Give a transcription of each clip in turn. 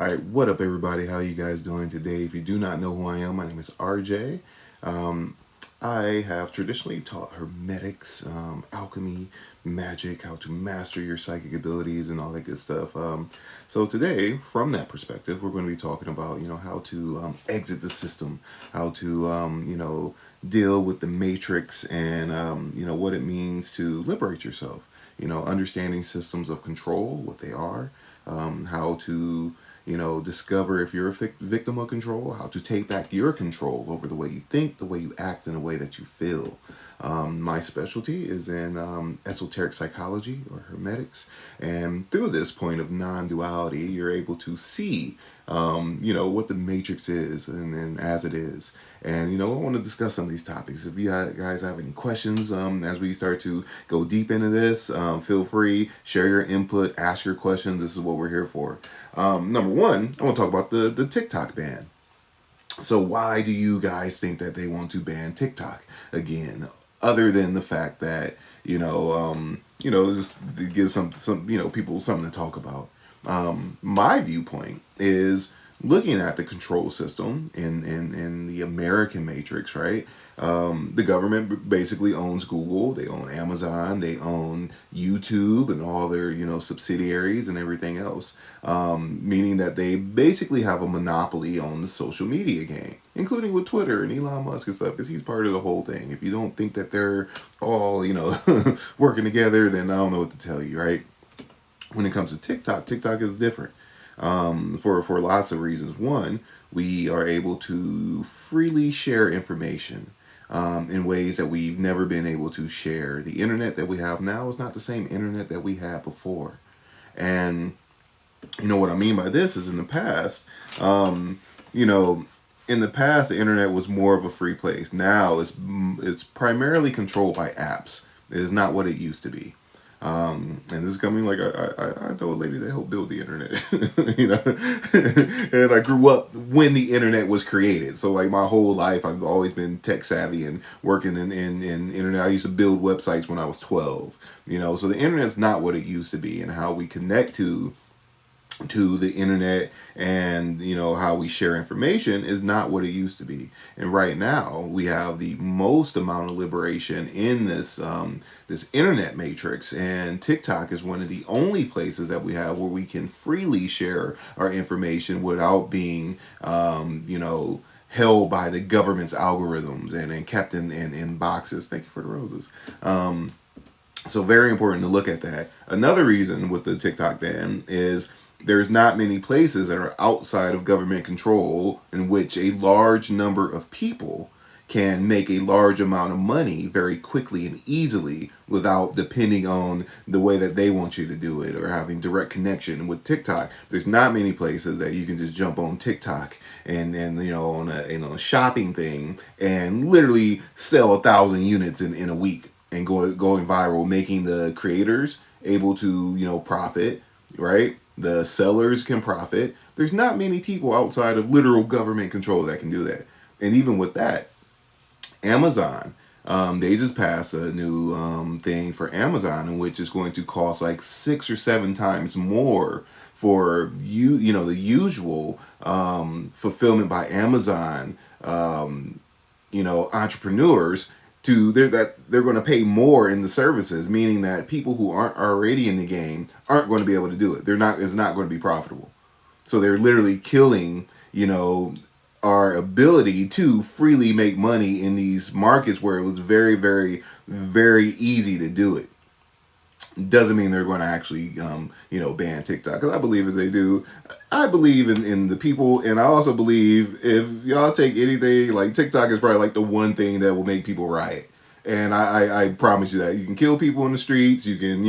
All right, what up, everybody? How you guys doing today? If you do not know who I am, my name is RJ. Um, I have traditionally taught hermetics, alchemy, magic, how to master your psychic abilities, and all that good stuff. So today, from that perspective, we're going to be talking about how to exit the system, how to deal with the matrix, and what it means to liberate yourself. Understanding systems of control, what they are, how to discover if you're a victim of control, how to take back your control over the way you think, the way you act, and the way that you feel. My specialty is in esoteric psychology or hermetics, and through this point of non-duality, you're able to see, what the matrix is and as it is. And I want to discuss some of these topics. If you guys have any questions as we start to go deep into this, feel free, share your input, ask your questions. This is what we're here for. Number one, I want to talk about the TikTok ban. So why do you guys think that they want to ban TikTok again? Other than the fact that just to give some people something to talk about. My viewpoint is looking at the control system in the American matrix, right? The government basically owns Google, they own Amazon, they own YouTube and all their subsidiaries and everything else, meaning that they basically have a monopoly on the social media game, including with Twitter and Elon Musk and stuff, because he's part of the whole thing. If you don't think that they're all working together, then I don't know what to tell you, right? When it comes to TikTok, TikTok is different for lots of reasons. One, we are able to freely share information in ways that we've never been able to share. The internet that we have now is not the same internet that we had before. And what I mean by this is in the past, um, you know, in the past, the internet was more of a free place. Now it's primarily controlled by apps. It is not what it used to be. And this is coming like I know a lady that helped build the internet, and I grew up when the internet was created. So like my whole life, I've always been tech savvy and working in internet. I used to build websites when I was 12. So the internet's not what it used to be, and how we connect to the internet and how we share information is not what it used to be. And right now we have the most amount of liberation in this internet matrix, and TikTok is one of the only places that we have where we can freely share our information without being held by the government's algorithms and kept in boxes. Thank you for the roses. So very important to look at that. Another reason with the TikTok ban is there's not many places that are outside of government control in which a large number of people can make a large amount of money very quickly and easily without depending on the way that they want you to do it or having direct connection. With TikTok, there's not many places that you can just jump on TikTok and on a shopping thing and literally sell 1,000 units in a week and going viral, making the creators able to profit, right? The sellers can profit. There's not many people outside of literal government control that can do that. And even with that, Amazon, they just passed a new thing for Amazon, in which is going to cost like 6 or 7 times more for the usual fulfillment by Amazon, entrepreneurs they're going to pay more in the services, meaning that people who aren't already in the game aren't going to be able to do it. It's not going to be profitable. So they're literally killing, our ability to freely make money in these markets where it was very, very, very easy to do it. Doesn't mean they're going to actually, ban TikTok. Because I believe if they do, I believe in the people, and I also believe if y'all take anything, like TikTok is probably like the one thing that will make people riot. And I promise you that. You can kill people in the streets, you can,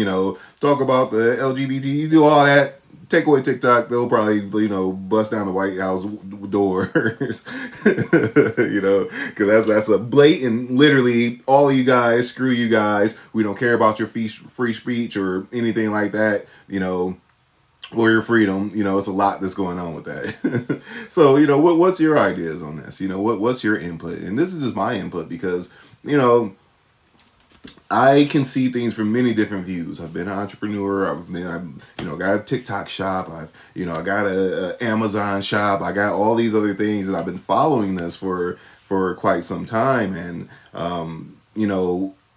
talk about the LGBT, you do all that. Take away TikTok, they'll probably, bust down the White House doors. Because that's a blatant, literally, all of you guys, screw you guys. We don't care about your free speech or anything like that, or your freedom. It's a lot that's going on with that. So, what's your ideas on this? What's your input? And this is just my input because, I can see things from many different views. I've been an entrepreneur. Got a TikTok shop. I got a Amazon shop. I got all these other things, and I've been following this for quite some time. And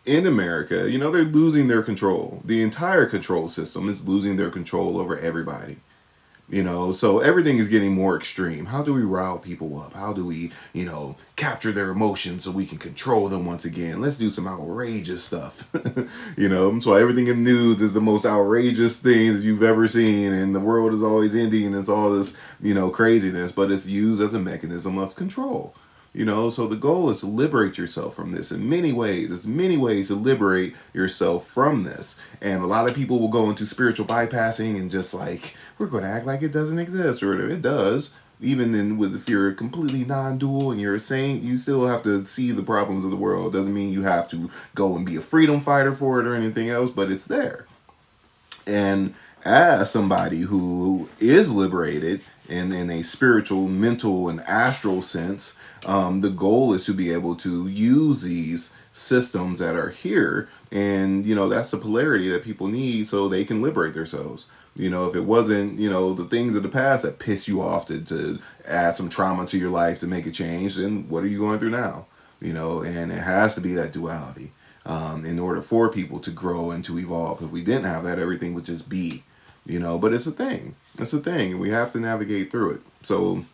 in America, they're losing their control. The entire control system is losing their control over everybody. So everything is getting more extreme. How do we rile people up? How do we capture their emotions so we can control them once again? Let's do some outrageous stuff. So everything in the news is the most outrageous things you've ever seen, and the world is always ending, and it's all this craziness, but it's used as a mechanism of control. So the goal is to liberate yourself from this in many ways. There's many ways to liberate yourself from this. And a lot of people will go into spiritual bypassing and just like, we're going to act like it doesn't exist, or it does. Even if you're completely non-dual and you're a saint, you still have to see the problems of the world. Doesn't mean you have to go and be a freedom fighter for it or anything else, but it's there. And as somebody who is liberated in a spiritual, mental, and astral sense, the goal is to be able to use these systems that are here. And, that's the polarity that people need so they can liberate themselves. If it wasn't, the things of the past that piss you off to add some trauma to your life to make a change, then what are you going through now? And it has to be that duality in order for people to grow and to evolve. If we didn't have that, everything would just be, but it's a thing. It's a thing, and we have to navigate through it. So,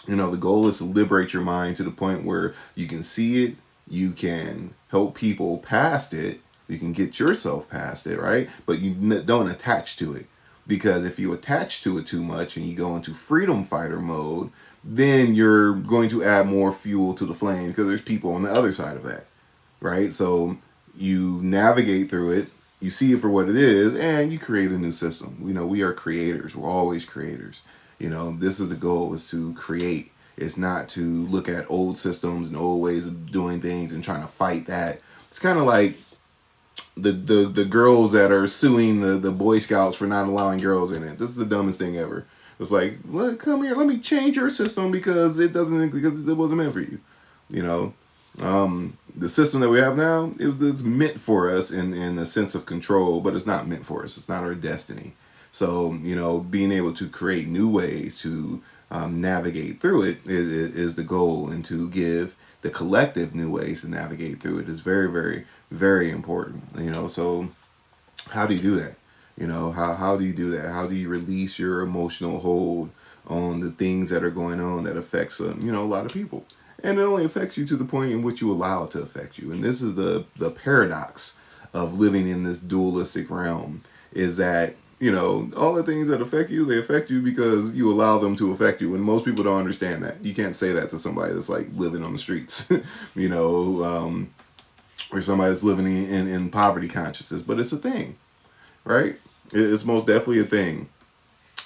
the goal is to liberate your mind to the point where you can see it, you can help people past it, you can get yourself past it, right? But you don't attach to it. Because if you attach to it too much and you go into freedom fighter mode, then you're going to add more fuel to the flame because there's people on the other side of that, right? So you navigate through it, you see it for what it is, and you create a new system. We are creators. We're always creators. This is the goal, is to create. It's not to look at old systems and old ways of doing things and trying to fight that. It's kind of like the girls that are suing the Boy Scouts for not allowing girls in it. This is the dumbest thing ever. It's like, well, come here, let me change your system because it wasn't meant for you. The system that we have now, it was meant for us in a sense of control, but it's not meant for us. It's not our destiny. So being able to create new ways to navigate through it is the goal, and to give the collective new ways to navigate through it is very, very, very important. So how do you do that? How do you do that? How do you release your emotional hold on the things that are going on that affects a lot of people? And it only affects you to the point in which you allow it to affect you. And this is the paradox of living in this dualistic realm, is that all the things that affect you, they affect you because you allow them to affect you. And most people don't understand that. You can't say that to somebody that's like living on the streets, or somebody that's living in poverty consciousness. But it's a thing, right? It's most definitely a thing.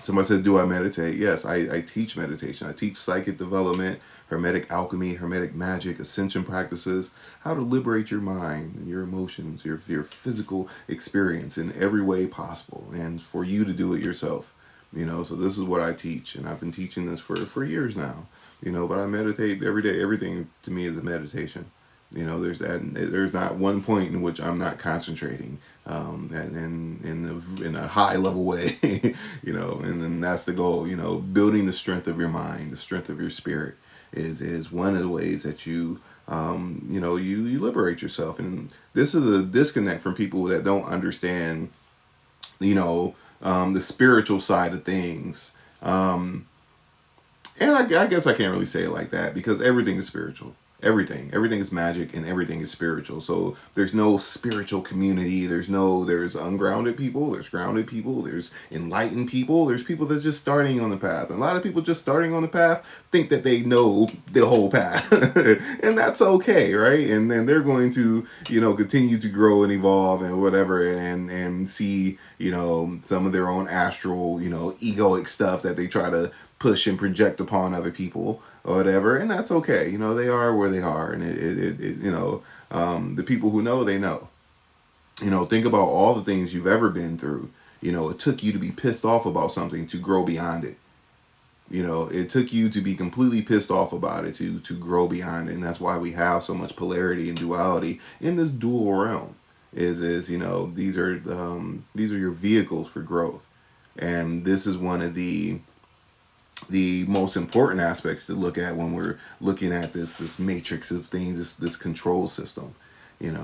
Somebody says, do I meditate? Yes, I teach meditation. I teach psychic development, hermetic alchemy, hermetic magic, ascension practices, how to liberate your mind, your emotions, your physical experience in every way possible, and for you to do it yourself. So this is what I teach, and I've been teaching this for years now. But I meditate every day. Everything to me is a meditation. There's not one point in which I'm not concentrating, and in a high level way, and then that's the goal. Building the strength of your mind, the strength of your spirit is one of the ways that you liberate yourself. And this is a disconnect from people that don't understand, the spiritual side of things. And I guess I can't really say it like that, because everything is spiritual. Everything is magic, and everything is spiritual. So there's no spiritual community. There's ungrounded people, there's grounded people, there's enlightened people, there's people that's just starting on the path. And a lot of people just starting on the path think that they know the whole path. And that's okay, right? And then they're going to, continue to grow and evolve and whatever, and see, some of their own astral, egoic stuff that they try to push and project upon other people or whatever, and that's okay. They are where they are, and the people who know, they know. Think about all the things you've ever been through. It took you to be pissed off about something to grow beyond it. It took you to be completely pissed off about it to grow beyond it, and that's why we have so much polarity and duality in this dual realm. is these are your vehicles for growth, and this is one of the most important aspects to look at when we're looking at this matrix of things, this control system. It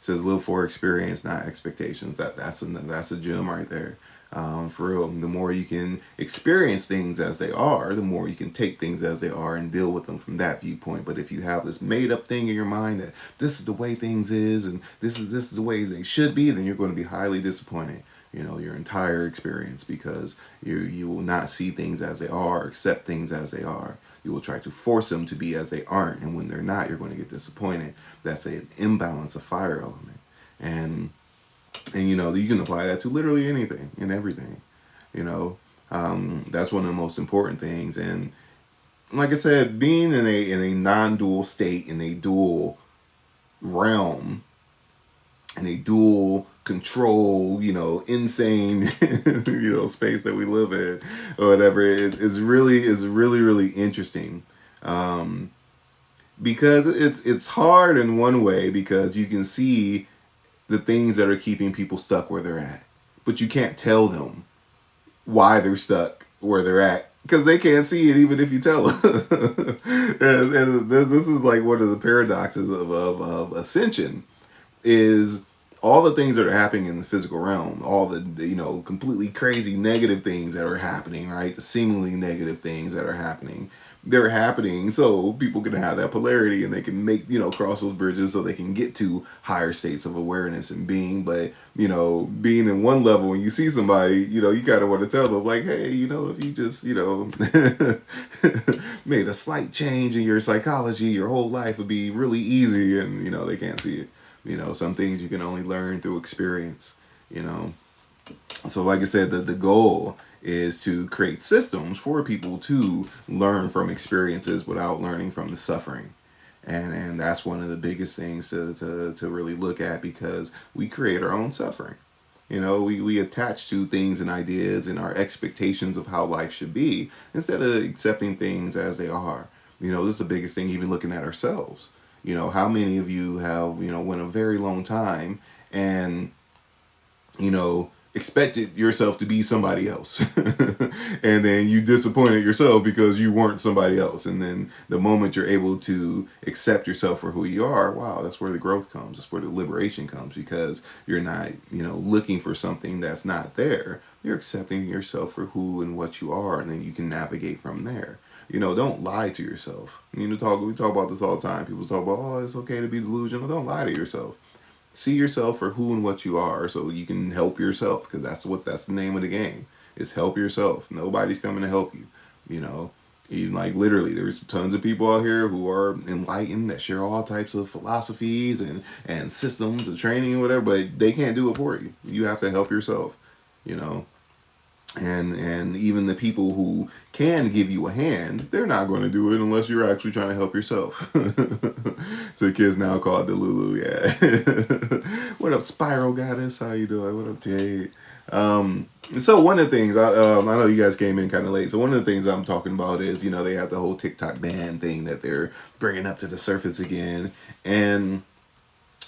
says live for experience, not expectations. That's a gem right there. For real, the more you can experience things as they are, the more you can take things as they are and deal with them from that viewpoint. But if you have this made up thing in your mind that this is the way things is and this is the way they should be, then you're going to be highly disappointed. Your entire experience, because you will not see things as they are, accept things as they are. You will try to force them to be as they aren't, and when they're not, you're going to get disappointed. That's an imbalance of fire element, and you can apply that to literally anything and everything. You know, that's one of the most important things. And like I said, being in a non-dual state, in a dual realm, in a dual control, insane, space that we live in, or whatever, is really interesting. Um, because it's hard in one way, because you can see the things that are keeping people stuck where they're at, but you can't tell them why they're stuck where they're at, because they can't see it even if you tell them. and this is like one of the paradoxes of ascension, is all the things that are happening in the physical realm, all the completely crazy negative things that are happening, right? The seemingly negative things that are happening, they're happening so people can have that polarity, and they can make cross those bridges so they can get to higher states of awareness and being. But being in one level, when you see somebody, you kind of want to tell them like, hey, if you just made a slight change in your psychology, your whole life would be really easy. And they can't see it. Some things you can only learn through experience. You know, so like I said, the goal is to create systems for people to learn from experiences without learning from the suffering. And that's one of the biggest things to really look at, because we create our own suffering. We attach to things and ideas and our expectations of how life should be, instead of accepting things as they are. This is the biggest thing, even looking at ourselves. How many of you have, went a very long time and, expected yourself to be somebody else. And then you disappointed yourself because you weren't somebody else. And then the moment you're able to accept yourself for who you are, wow, that's where the growth comes. That's where the liberation comes, because you're not, looking for something that's not there. You're accepting yourself for who and what you are, and then you can navigate from there. Don't lie to yourself. We talk about this all the time. People talk about, oh, it's okay to be delusional. Don't lie to yourself. See yourself for who and what you are, so you can help yourself, because that's the name of the game. Is help yourself. Nobody's coming to help you. You know, Even like literally, there's tons of people out here who are enlightened, that share all types of philosophies and systems of training and whatever, but they can't do it for you. You have to help yourself. You know, and even the people who can give you a hand, they're not going to do it unless you're actually trying to help yourself. So the kids now call it the Lulu. Yeah. What up, Spiral Goddess? How you doing? What up, Jade? So one of the things I know you guys came in kind of late. So one of the things I'm talking about is, they have the whole TikTok ban thing that they're bringing up to the surface again, and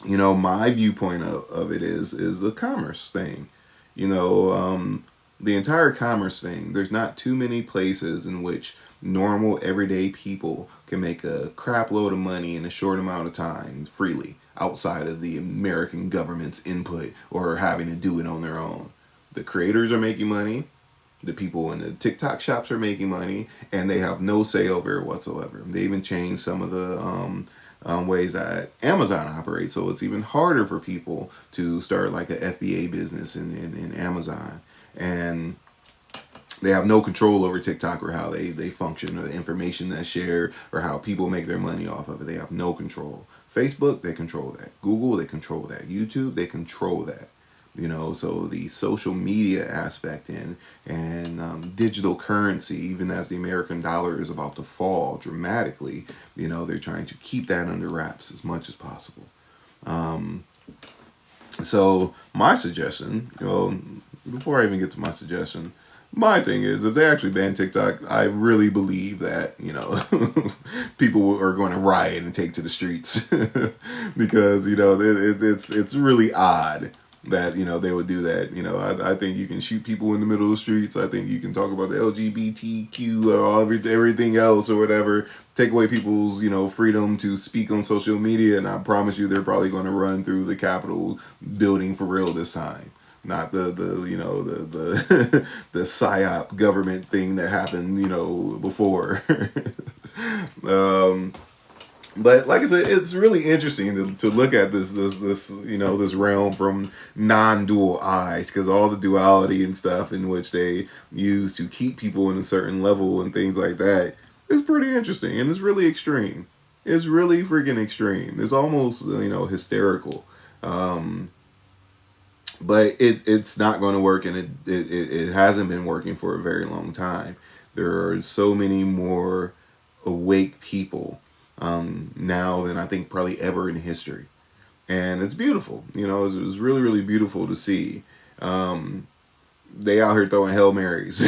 my viewpoint of it is the commerce thing. You know, the entire commerce thing, there's not too many places in which normal everyday people can make a crap load of money in a short amount of time freely, outside of the American government's input or having to do it on their own. The creators are making money, the people in the TikTok shops are making money, and they have no say over it whatsoever. They even changed some of the ways that Amazon operates, so it's even harder for people to start like a FBA business in Amazon. And they have no control over TikTok or how they function, or the information that's shared, or how people make their money off of it. They have no control. Facebook, they control that. Google, they control that. YouTube, they control that. So the social media aspect and digital currency, even as the American dollar is about to fall dramatically, they're trying to keep that under wraps as much as possible. So my suggestion, before I even get to my suggestion, My thing is, if they actually ban TikTok, I really believe that, people are going to riot and take to the streets because, it's really odd that, they would do that. I think you can shoot people in the middle of the streets. I think you can talk about the LGBTQ or everything else or whatever, take away people's, freedom to speak on social media. And I promise you, they're probably going to run through the Capitol building for real this time. Not the the psyop government thing that happened before. um, but like I said, it's really interesting to look at this realm from non-dual eyes, because all the duality and stuff in which they use to keep people in a certain level and things like that is pretty interesting, and it's really extreme. It's really freaking extreme. It's almost hysterical. Um, but it's not going to work, and it hasn't been working for a very long time. There are so many more awake people now than I think probably ever in history, and it's beautiful. It was really really beautiful to see. They out here throwing Hail Marys.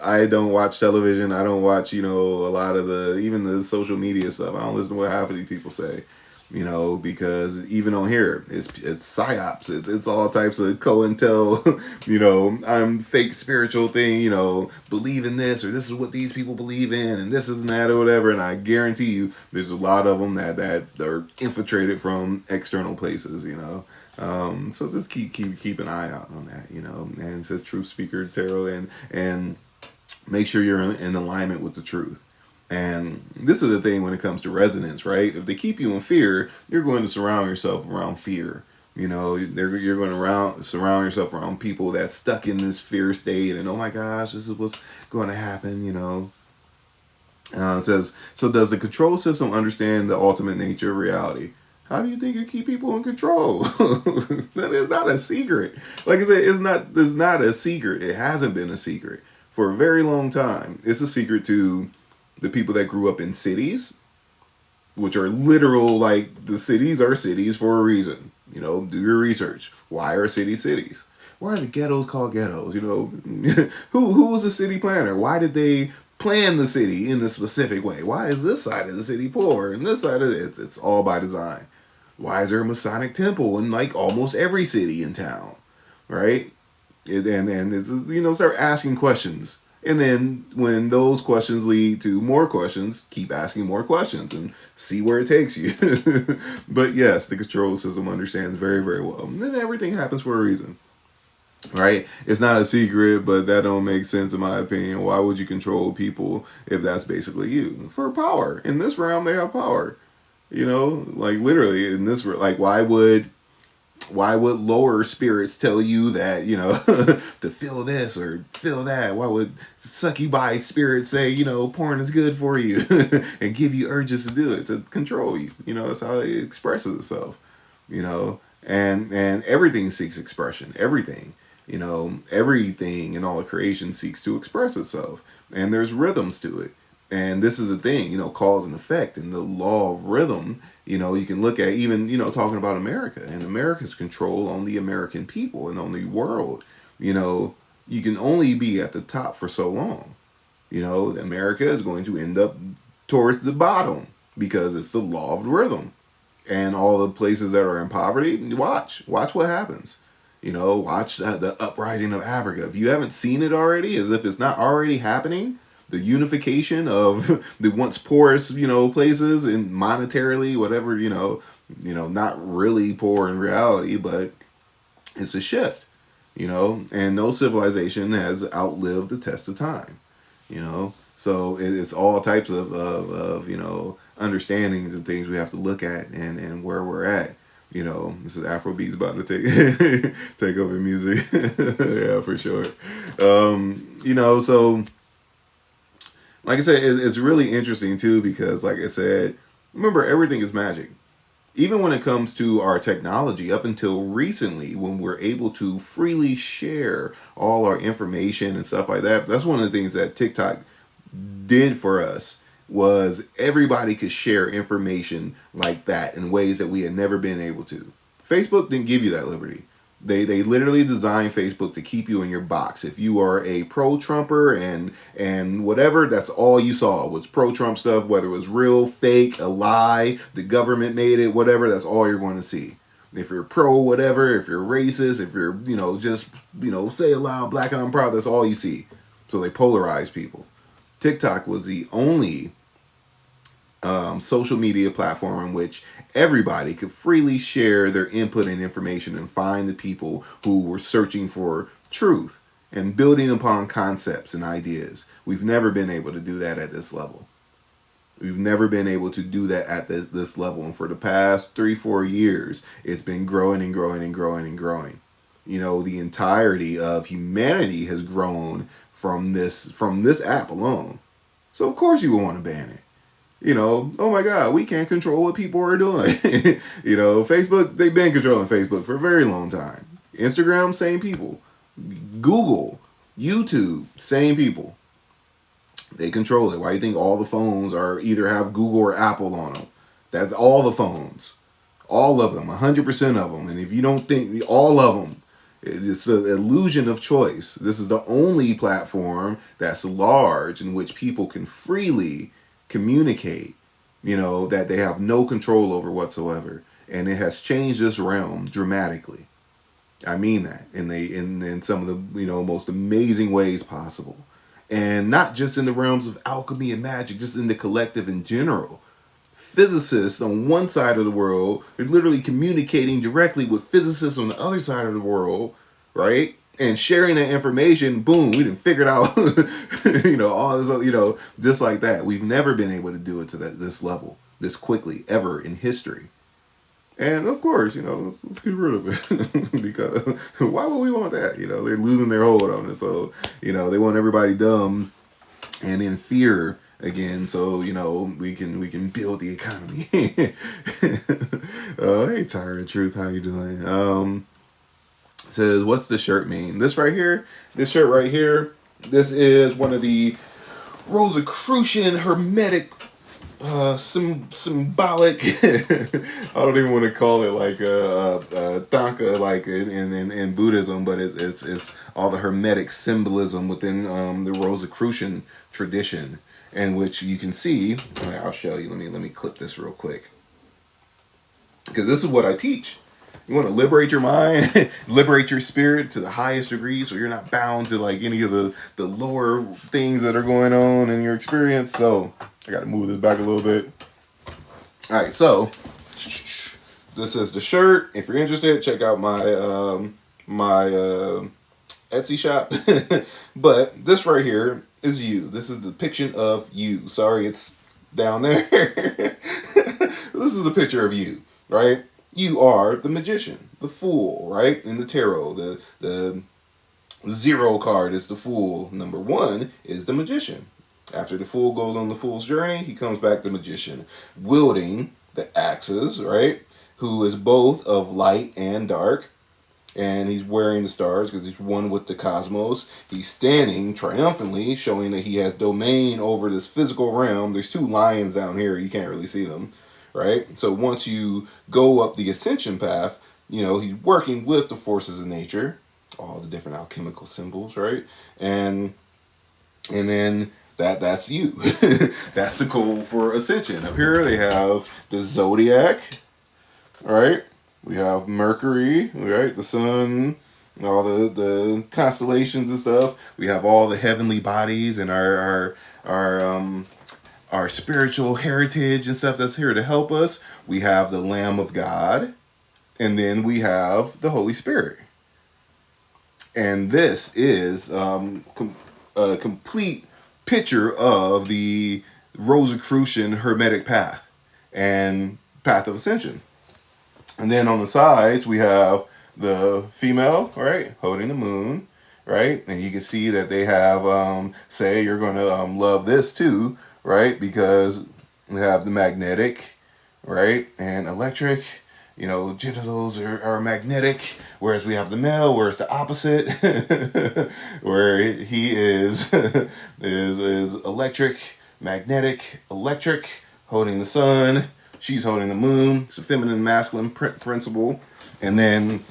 I don't watch television. I don't watch a lot of even the social media stuff. I don't listen to what half of these people say. Because even on here, it's psyops. It's all types of COINTEL. I'm fake spiritual thing. Believe in this, or this is what these people believe in, and this is and that or whatever. And I guarantee you, there's a lot of them that are infiltrated from external places. So just keep an eye out on that. And it says Truth Speaker Tarot, and make sure you're in alignment with the truth. And this is the thing when it comes to resonance, right? If they keep you in fear, you're going to surround yourself around fear. You're going to surround yourself around people that's stuck in this fear state, and oh my gosh, this is what's going to happen. It says, so does the control system understand the ultimate nature of reality? How do you think you keep people in control? That is not a secret. Like I said, it's not a secret. It hasn't been a secret for a very long time. It's a secret to the people that grew up in cities, which are literal, like the cities are cities for a reason. Do your research. Why are cities cities? Why are the ghettos called ghettos? Who was the city planner? Why did they plan the city in this specific way? Why is this side of the city poor and this side of it? It's all by design. Why is there a Masonic temple in like almost every city in town, right? And it's, start asking questions. And then when those questions lead to more questions, keep asking more questions and see where it takes you. But yes, the control system understands very, very well. And then everything happens for a reason. Right? It's not a secret, but that don't make sense in my opinion. Why would you control people if that's basically you? For power. In this realm, they have power. Like literally in this, like why would lower spirits tell you that, to feel this or feel that? Why would succubi spirits say, porn is good for you and give you urges to do it, to control you? That's how it expresses itself, and everything seeks expression. Everything, everything in all of creation seeks to express itself. And there's rhythms to it. And this is the thing, cause and effect and the law of rhythm. You can look at even, talking about America and America's control on the American people and on the world. You can only be at the top for so long. America is going to end up towards the bottom because it's the law of rhythm. And all the places that are in poverty, watch what happens. Watch the uprising of Africa. If you haven't seen it already, as if it's not already happening, the unification of the once poorest, places and monetarily, whatever, not really poor in reality, but it's a shift, and no civilization has outlived the test of time, so it's all types of understandings and things we have to look at and where we're at. This is Afrobeats about to take over music. Yeah, for sure. So like I said, it's really interesting too, because like I said, remember, everything is magic. Even when it comes to our technology, up until recently, when we're able to freely share all our information and stuff like that, that's one of the things that TikTok did for us, was everybody could share information like that in ways that we had never been able to. Facebook didn't give you that liberty. They literally designed Facebook to keep you in your box. If you are a pro-Trumper and whatever, that's all you saw was pro-Trump stuff, whether it was real, fake, a lie, the government made it, whatever, that's all you're going to see. If you're pro whatever, if you're racist, if you're, just, say it loud, black and I'm proud, that's all you see. So they polarize people. TikTok was the only social media platform in which everybody could freely share their input and information and find the people who were searching for truth and building upon concepts and ideas. We've never been able to do that at this level. We've never been able to do that at this level. And for the past 3-4 years, it's been growing and growing and growing and growing. The entirety of humanity has grown from this app alone. So of course you would want to ban it. Oh my God, we can't control what people are doing. Facebook, they've been controlling Facebook for a very long time. Instagram, same people. Google, YouTube, same people. They control it. Why do you think all the phones are either have Google or Apple on them? That's all the phones. All of them, 100% of them. And if you don't think all of them, it's an illusion of choice. This is the only platform that's large in which people can freely communicate, that they have no control over whatsoever. And it has changed this realm dramatically. I mean that in some of the most amazing ways possible. And not just in the realms of alchemy and magic, just in the collective in general. Physicists on one side of the world are literally communicating directly with physicists on the other side of the world, right? And sharing that information, boom, we done figured out, all this, just like that. We've never been able to do it to this level, this quickly, ever in history. And of course, let's get rid of it because why would we want that? They're losing their hold on it. So, they want everybody dumb and in fear again. So, we can build the economy. Hey, Tired of Truth, how you doing? It says, what's the shirt mean? This shirt right here, this is one of the Rosicrucian Hermetic symbolic I don't even want to call it like Thangka like in Buddhism, but it's all the Hermetic symbolism within the Rosicrucian tradition, in which you can see. I'll show you. Let me clip this real quick, because this is what I teach. You want to liberate your mind, liberate your spirit to the highest degree, so you're not bound to like any of the lower things that are going on in your experience. So I got to move this back a little bit. All right, so this is the shirt. If you're interested, check out my Etsy shop. But this right here is you. This is the depiction of you. Sorry, it's down there. This is the picture of you, right? You are the magician, the fool, right? In the tarot, the 0 card is the fool. Number 1 is the magician. After the fool goes on the fool's journey, he comes back the magician, wielding the axes, right? Who is both of light and dark. And he's wearing the stars because he's one with the cosmos. He's standing triumphantly, showing that he has domain over this physical realm. There's 2 lions down here. You can't really see them. Right? So once you go up the ascension path, he's working with the forces of nature, all the different alchemical symbols, right? And then that's you. That's the goal for ascension. Up here they have the zodiac, right? We have Mercury, right? The sun, all the constellations and stuff. We have all the heavenly bodies and our spiritual heritage and stuff that's here to help us. We have the Lamb of God, and then we have the Holy Spirit. And this is a complete picture of the Rosicrucian Hermetic path and path of ascension. And then on the sides, we have the female, right, holding the moon, right? And you can see that they have, say you're going to love this too, right? Because we have the magnetic, right? And electric, genitals are magnetic, whereas we have the male, where it's the opposite, where he is electric, magnetic, electric, holding the sun. She's holding the moon. It's the feminine, masculine principle. And then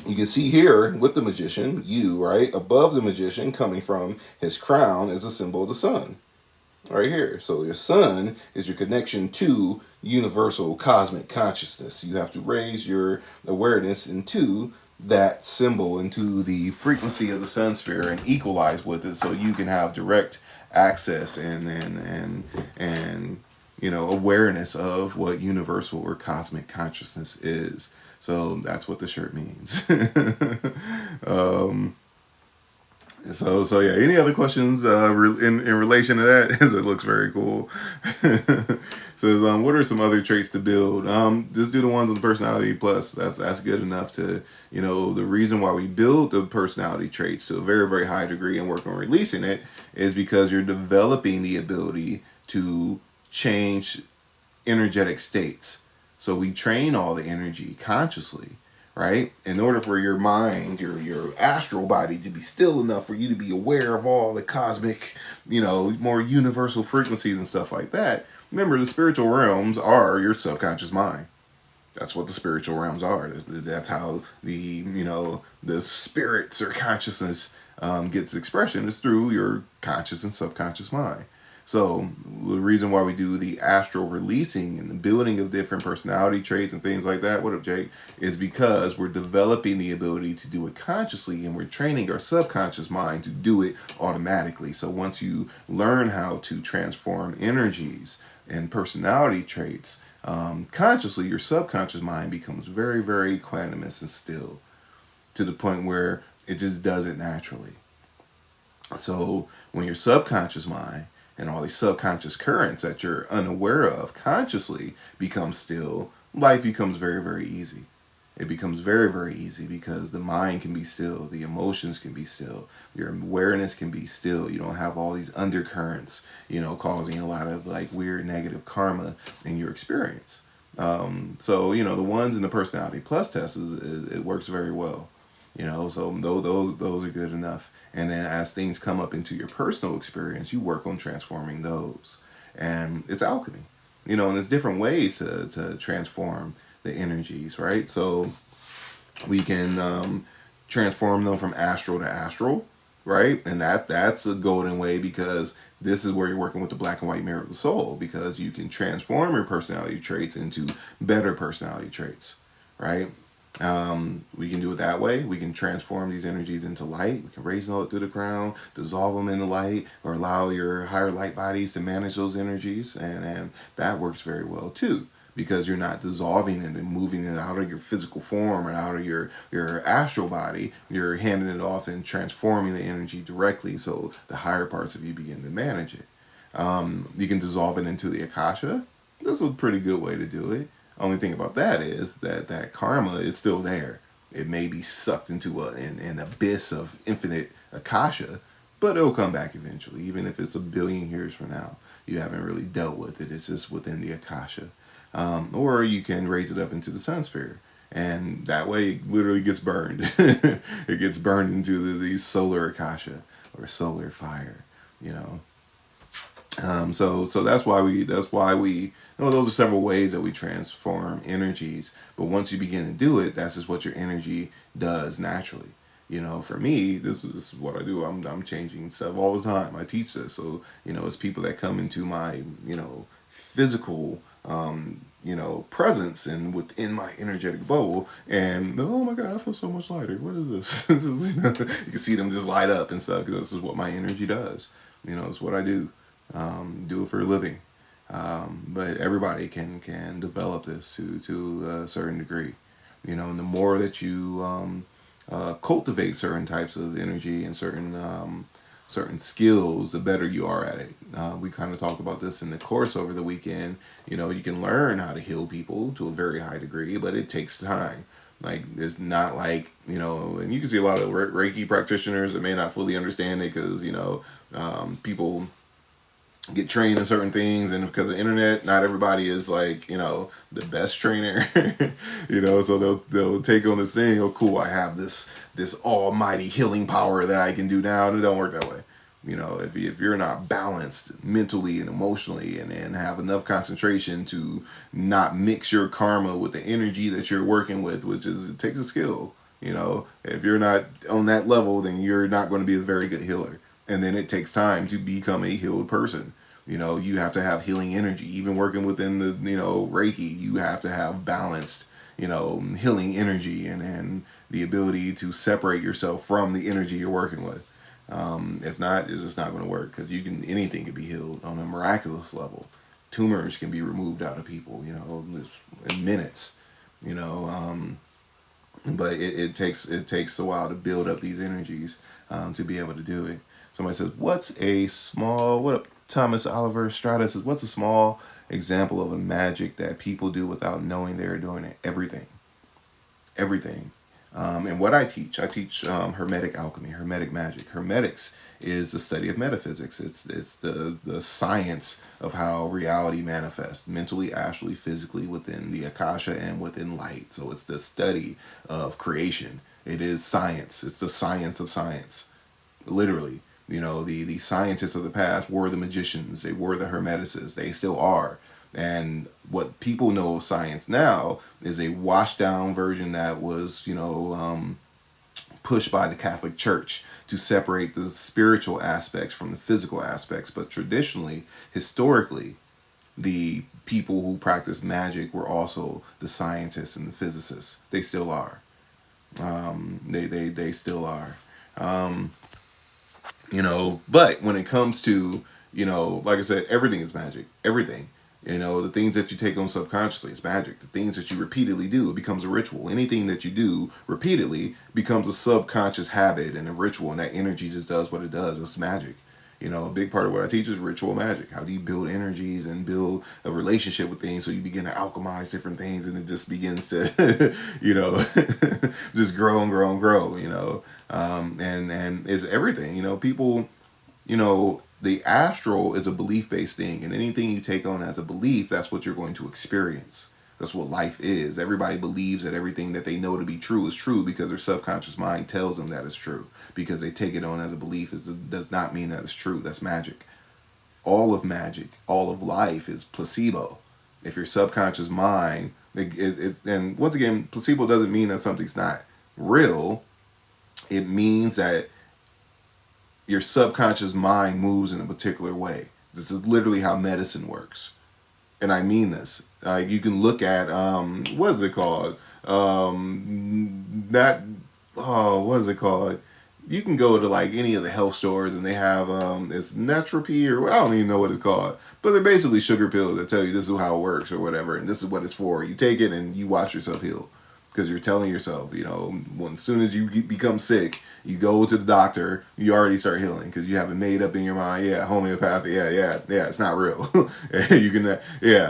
You can see here with the magician, you, right? Above the magician, coming from his crown, is a symbol of the sun. Right here. So your sun is your connection to universal cosmic consciousness. You have to raise your awareness into that symbol, into the frequency of the sun sphere, and equalize with it, so you can have direct access and awareness of what universal or cosmic consciousness is. So that's what the shirt means. So yeah. Any other questions in relation to that? As it looks very cool. Says, what are some other traits to build? Just do the ones on the personality plus. That's good enough to, the reason why we build the personality traits to a very, very high degree and work on releasing it is because you're developing the ability to change energetic states. So we train all the energy consciously, right? In order for your mind, your astral body to be still enough for you to be aware of all the cosmic, more universal frequencies and stuff like that. Remember, the spiritual realms are your subconscious mind. That's what the spiritual realms are. That's how the spirits or consciousness gets expression, is through your conscious and subconscious mind. So the reason why we do the astral releasing and the building of different personality traits and things like that, what up, Jake, is because we're developing the ability to do it consciously, and we're training our subconscious mind to do it automatically. So once you learn how to transform energies and personality traits consciously, your subconscious mind becomes very, very equanimous and still, to the point where it just does it naturally. So when your subconscious mind and all these subconscious currents that you're unaware of consciously become still, life becomes very, very easy. It becomes very, very easy because the mind can be still, the emotions can be still, your awareness can be still. You don't have all these undercurrents, causing a lot of like weird negative karma in your experience. So the ones in the personality plus test it works very well. So those are good enough. And then as things come up into your personal experience, you work on transforming those. And it's alchemy, and there's different ways to transform the energies, right? So we can transform them from astral to astral, right? And that's a golden way, because this is where you're working with the black and white mirror of the soul, because you can transform your personality traits into better personality traits, right? We can do it that way. We can transform these energies into light. We can raise them up through the ground, dissolve them in the light, or allow your higher light bodies to manage those energies. And that works very well too, because you're not dissolving it and moving it out of your physical form and out of your astral body. You're handing it off and transforming the energy directly, so the higher parts of you begin to manage it. You can dissolve it into the Akasha. That's a pretty good way to do it. Only thing about that is that karma is still there. It may be sucked into an abyss of infinite Akasha, but it'll come back eventually, even if it's a billion years from now. You haven't really dealt with it. It's just within the Akasha. Or you can raise it up into the sun sphere, and that way it literally gets burned. It gets burned into the solar Akasha, or solar fire, you know. So that's why we those are several ways that we transform energies. But once you begin to do it, that's just what your energy does naturally. For me, this is what I do. I'm changing stuff all the time. I teach this, so it's people that come into my physical presence and within my energetic bubble, and oh my god, I feel so much lighter. What is this? You can see them just light up and stuff, because this is what my energy does. It's what I do. Do it for a living. But everybody can develop this to a certain degree. And the more that you cultivate certain types of energy and certain skills, the better you are at it. We kind of talked about this in the course over the weekend. You can learn how to heal people to a very high degree, but it takes time. Like, it's not like, and you can see a lot of Reiki practitioners that may not fully understand it, because, people get trained in certain things, and because of the internet, not everybody is like the best trainer. So they'll take on this thing. Oh, cool, I have this almighty healing power that I can do now, and it don't work that way. If you're not balanced mentally and emotionally, and have enough concentration to not mix your karma with the energy that you're working with, which is, it takes a skill. You know, if you're not on that level, then you're not going to be a very good healer. And then it takes time to become a healed person. You know, you have to have healing energy. Even working within the, Reiki, you have to have balanced, healing energy, and the ability to separate yourself from the energy you're working with. If not, it's just not going to work, because anything can be healed on a miraculous level. Tumors can be removed out of people, in minutes. You know, but it takes a while to build up these energies, to be able to do it. Somebody says, what up, Thomas Oliver Strata says, what's a small example of a magic that people do without knowing they're doing it? Everything. And what I teach hermetic alchemy, hermetic magic. Hermetics is the study of metaphysics. It's the science of how reality manifests mentally, astrally, physically, within the akasha and within light. So it's the study of creation. It is science. It's the science of science, literally. The scientists of the past were the magicians. They were the hermeticists. They still are. And what people know of science now is a washed down version that was, pushed by the Catholic Church to separate the spiritual aspects from the physical aspects. But traditionally, historically, the people who practiced magic were also the scientists and the physicists. They still are. They still are. But when it comes to, like I said, everything is magic. Everything. The things that you take on subconsciously is magic. The things that you repeatedly do, it becomes a ritual. Anything that you do repeatedly becomes a subconscious habit and a ritual, and that energy just does what it does. It's magic. A big part of what I teach is ritual magic. How do you build energies and build a relationship with things, so you begin to alchemize different things, and it just begins to, just grow and grow and grow, and it's everything. People, the astral is a belief-based thing, and anything you take on as a belief, that's what you're going to experience. That's what life is. Everybody believes that everything that they know to be true is true because their subconscious mind tells them that it's true. Because they take it on as a belief does not mean that it's true. That's magic. All of magic, all of life is placebo. If your subconscious mind, and once again, placebo doesn't mean that something's not real. It means that your subconscious mind moves in a particular way. This is literally how medicine works. And I mean this. You can look at, what is it called? What is it called? You can go to like any of the health stores, and they have, it's Natropy, or I don't even know what it's called. But they're basically sugar pills that tell you this is how it works or whatever, and this is what it's for. You take it and you watch yourself heal. Because you're telling yourself, as soon as you become sick, you go to the doctor, you already start healing, because you haven't made up in your mind, homeopathy, it's not real.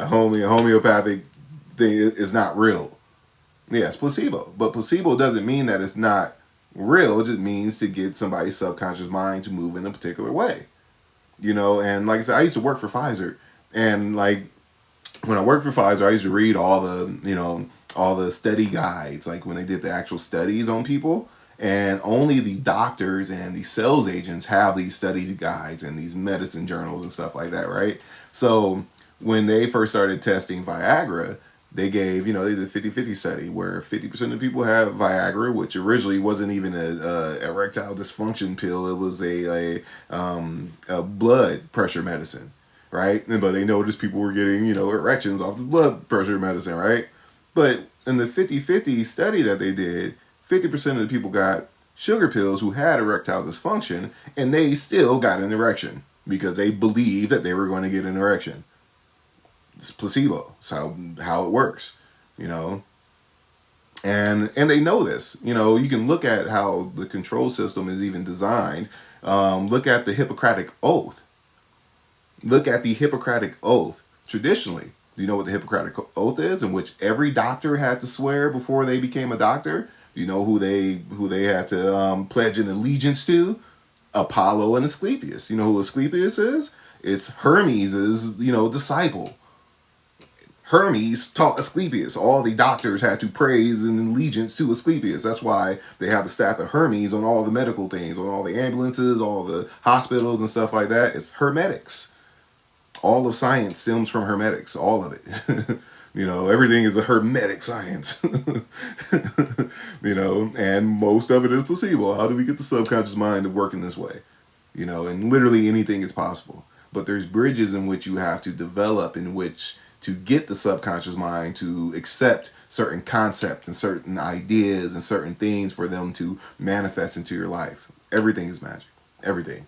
Homeopathic thing is not real. Yeah, it's placebo. But placebo doesn't mean that it's not real. It just means to get somebody's subconscious mind to move in a particular way. And like I said, I used to work for Pfizer. And like, when I worked for Pfizer, I used to read all the study guides, like when they did the actual studies on people. And only the doctors and the sales agents have these study guides and these medicine journals and stuff like that, right? So when they first started testing Viagra, they gave, they did a 50-50 study where 50% of people have Viagra, which originally wasn't even a erectile dysfunction pill. It was a blood pressure medicine, right? But they noticed people were getting, erections off the blood pressure medicine, right? But in the 50-50 study that they did, 50% of the people got sugar pills who had erectile dysfunction, and they still got an erection because they believed that they were going to get an erection. It's placebo. It's how it works, And they know this. You can look at how the control system is even designed. Look at the Hippocratic Oath. Look at the Hippocratic Oath. Traditionally, do you know what the Hippocratic Oath is, in which every doctor had to swear before they became a doctor? Do you know who they had to pledge an allegiance to? Apollo and Asclepius. You know who Asclepius is? It's Hermes' disciple. Hermes taught Asclepius. All the doctors had to praise and allegiance to Asclepius. That's why they have the staff of Hermes on all the medical things, on all the ambulances, all the hospitals and stuff like that. It's hermetics. All of science stems from hermetics, all of it. You know, everything is a hermetic science. You know, and most of it is placebo. How do we get the subconscious mind to work in this way? You know, and literally anything is possible. But there's bridges in which you have to develop, in which to get the subconscious mind to accept certain concepts and certain ideas and certain things for them to manifest into your life. Everything is magic. Everything.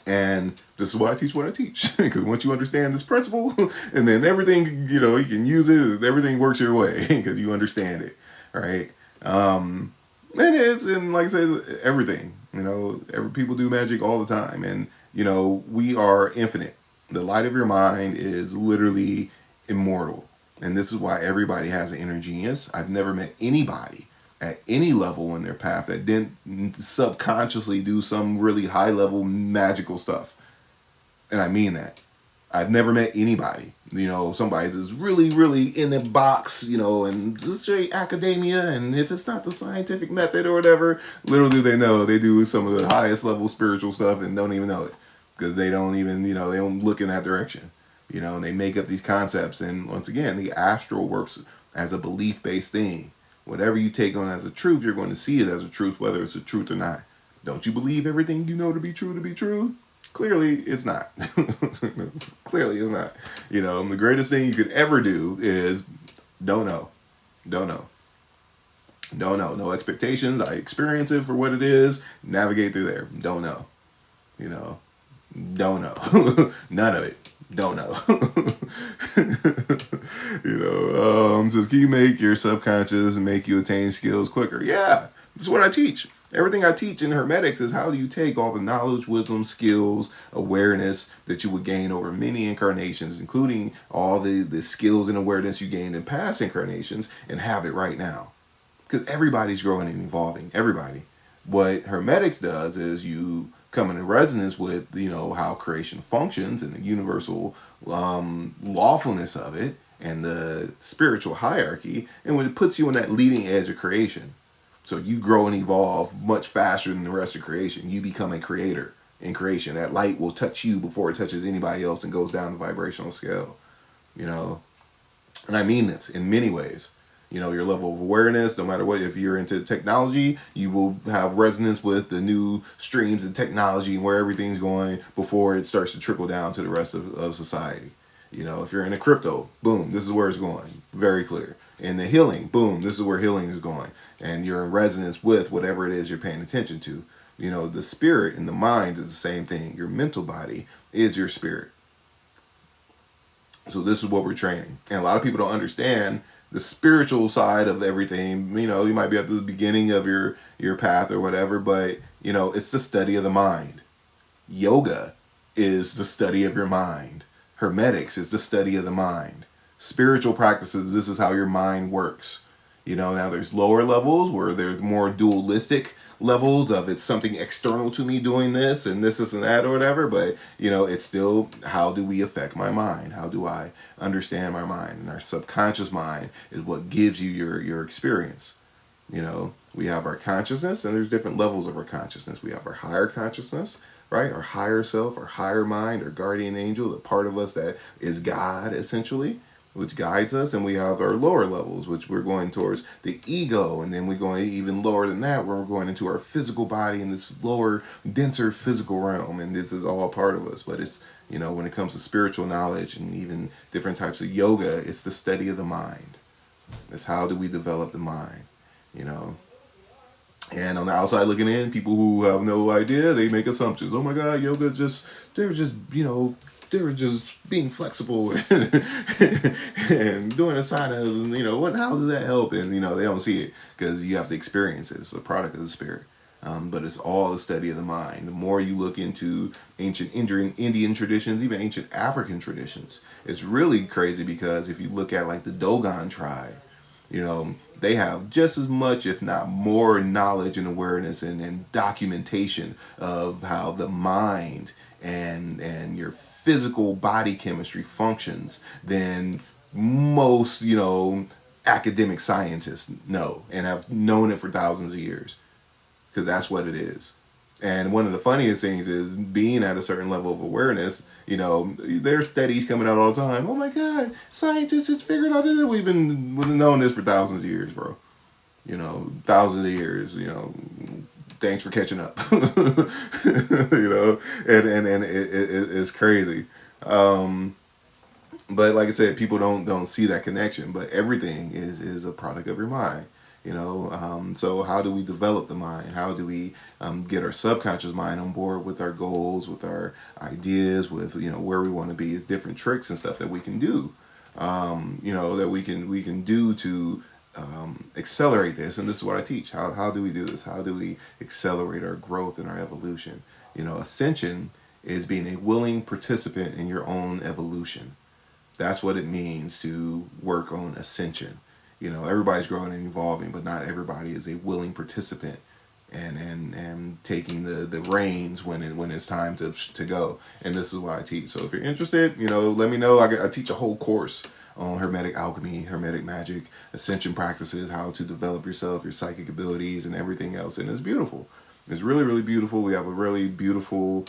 And this is why I teach what I teach. Because once you understand this principle, and then everything, you know, you can use it, everything works your way because you understand it, right? And and like I said, it's everything. You know, people do magic all the time, and you know, we are infinite. The light of your mind is literally immortal, and this is why everybody has an inner genius. I've never met anybody at any level in their path that didn't subconsciously do some really high level magical stuff, and I mean that. I've never met anybody, you know, somebody that's really, really in the box, you know, and just straight academia, and if it's not the scientific method or whatever, little do they know they do some of the highest level spiritual stuff and don't even know it because they don't even, you know, they don't look in that direction, you know, and they make up these concepts. And once again, the astral works as a belief based thing. Whatever you take on as a truth, you're going to see it as a truth, whether it's a truth or not. Don't you believe everything you know to be true to be true? Clearly, it's not. Clearly, it's not. You know, the greatest thing you could ever do is don't know. Don't know. Don't know. No expectations. I experience it for what it is. Navigate through there. Don't know. You know, don't know. None of it. Don't know. You know, so can you make your subconscious and make you attain skills quicker? Yeah, that's what I teach. Everything I teach in Hermetics is how do you take all the knowledge, wisdom, skills, awareness that you would gain over many incarnations, including all the skills and awareness you gained in past incarnations, and have it right now. Because everybody's growing and evolving. Everybody. What Hermetics does is you come into resonance with, you know, how creation functions and the universal lawfulness of it and the spiritual hierarchy, and when it puts you on that leading edge of creation. So you grow and evolve much faster than the rest of creation. You become a creator in creation. That light will touch you before it touches anybody else and goes down the vibrational scale. You know, and I mean this in many ways. You know, your level of awareness, no matter what, if you're into technology, you will have resonance with the new streams of technology and where everything's going before it starts to trickle down to the rest of society. You know, if you're into crypto, boom, this is where it's going. Very clear. In the healing, boom, this is where healing is going. And you're in resonance with whatever it is you're paying attention to. You know, the spirit and the mind is the same thing. Your mental body is your spirit. So this is what we're training. And a lot of people don't understand the spiritual side of everything. You know, you might be at the beginning of your path or whatever, but you know, it's the study of the mind. Yoga is the study of your mind. Hermetics is the study of the mind. Spiritual practices, this is how your mind works. You know, now there's lower levels where there's more dualistic levels of it's something external to me doing this and this and that or whatever, but you know, it's still how do we affect my mind? How do I understand my mind? And our subconscious mind is what gives you your experience. You know, we have our consciousness and there's different levels of our consciousness. We have our higher consciousness, right? Our higher self, our higher mind, our guardian angel, the part of us that is God essentially, which guides us, and we have our lower levels, which we're going towards the ego, and then we're going even lower than that, where we're going into our physical body in this lower, denser physical realm, and this is all part of us. But it's, you know, when it comes to spiritual knowledge and even different types of yoga, it's the study of the mind. It's how do we develop the mind, you know. And on the outside looking in, people who have no idea, they make assumptions. Oh my God, yoga just, they were just, you know, they were just being flexible and doing asanas and, you know, what, how does that help? And, you know, they don't see it because you have to experience it. It's a product of the spirit. But it's all the study of the mind. The more you look into ancient Indian traditions, even ancient African traditions, it's really crazy because if you look at like the Dogon tribe, you know, they have just as much, if not more, knowledge and awareness and documentation of how the mind and your physical body chemistry functions than most, you know, academic scientists know and have known it for thousands of years, because that's what it is. And one of the funniest things is being at a certain level of awareness. You know, there's studies coming out all the time. Oh my God, scientists just figured out that we've known this for thousands of years, bro. You know, thousands of years. You know, thanks for catching up. You know, and it's crazy. But like I said, people don't see that connection. But everything is a product of your mind. You know, so how do we develop the mind? How do we get our subconscious mind on board with our goals, with our ideas, with where we want to be? Is different tricks and stuff that we can do. That we can do to accelerate this. And this is what I teach. How do we do this? How do we accelerate our growth and our evolution? Ascension is being a willing participant in your own evolution. That's what it means to work on ascension. Everybody's growing and evolving, but not everybody is a willing participant and taking the reins when it's time to go. And this is what I teach. So if you're interested, let me know. I teach a whole course on Hermetic alchemy, Hermetic magic, ascension practices, how to develop yourself, your psychic abilities, and everything else. And it's beautiful. It's really, really beautiful. We have a really beautiful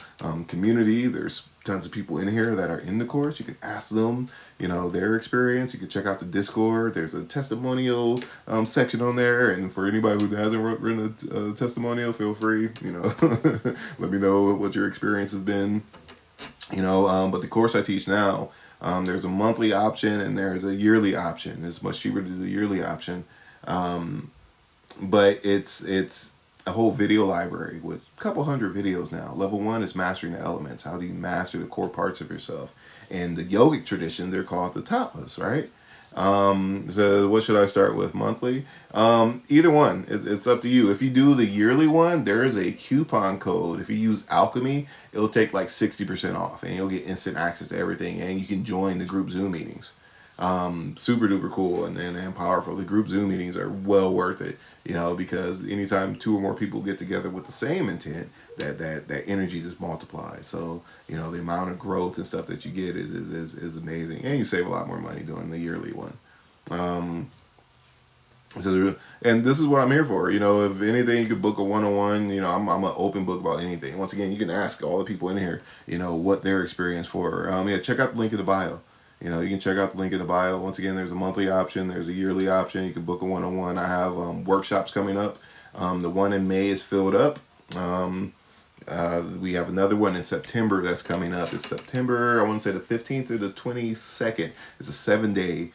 community. There's tons of people in here that are in the course. You can ask them, their experience. You can check out the Discord. There's a testimonial section on there. And for anybody who hasn't written a testimonial, feel free, let me know what your experience has been. But the course I teach now, there's a monthly option and there's a yearly option. It's much cheaper to do the yearly option. But it's a whole video library with a couple hundred videos now. Level 1 is mastering the elements. How do you master the core parts of yourself? In the yogic tradition, they're called the tattvas, right? So what should I start with? Monthly? Either one. It's up to you. If you do the yearly one, there is a coupon code. If you use Alchemy, it'll take like 60% off, and you'll get instant access to everything, and you can join the group Zoom meetings. Super duper cool and powerful. The group Zoom meetings are well worth it, because anytime 2 or more people get together with the same intent, that energy just multiplies. So, the amount of growth and stuff that you get is amazing. And you save a lot more money doing the yearly one. And this is what I'm here for. If anything, you could book a one-on-one. I'm an open book about anything. Once again, you can ask all the people in here, what their experience for. Check out the link in the bio. You can check out the link in the bio. Once again, there's a monthly option. There's a yearly option. You can book a one-on-one. I have workshops coming up. The one in May is filled up. We have another one in September that's coming up. It's September, I want to say the 15th or the 22nd. It's a 7-day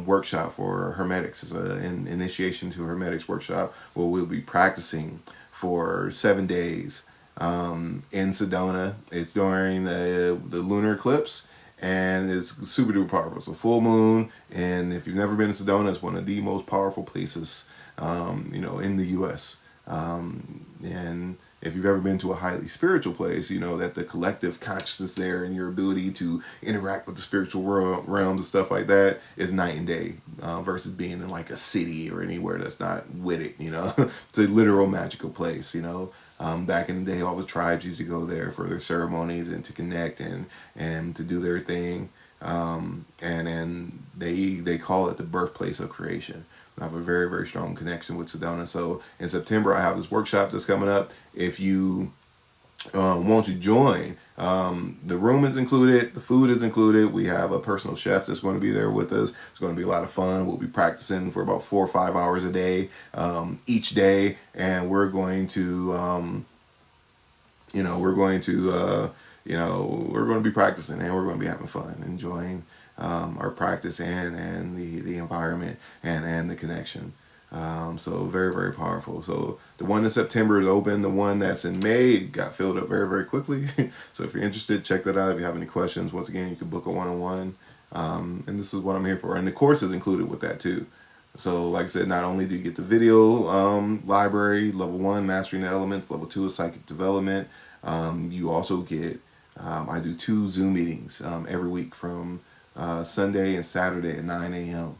workshop for Hermetics. It's an initiation to Hermetics workshop where we'll be practicing for 7 days in Sedona. It's during the lunar eclipse. And it's super duper powerful. It's a full moon, and if you've never been to Sedona, it's one of the most powerful places, in the U.S. And if you've ever been to a highly spiritual place, you know that the collective consciousness there and your ability to interact with the spiritual realms and stuff like that is night and day, versus being in like a city or anywhere that's not with it. It's a literal magical place. Back in the day, all the tribes used to go there for their ceremonies and to connect and to do their thing. And they call it the birthplace of creation. I have a very, very strong connection with Sedona. So in September, I have this workshop that's coming up. If you want to join, the room is included, the food is included. We have a personal chef that's going to be there with us. It's going to be a lot of fun. We'll be practicing for about 4 or 5 hours a day, each day, and we're going to we're going to be practicing, and we're going to be having fun, enjoying our practice and the environment and the connection. So very, very powerful. So the one in September is open. The one that's in May got filled up very, very quickly. So if you're interested, check that out. If you have any questions, once again, you can book a one-on-one. And this is what I'm here for. And the course is included with that too. So like I said, not only do you get the video library, level 1, mastering the elements, level 2 is psychic development. You also get, I do 2 Zoom meetings every week from Sunday and Saturday at 9 a.m.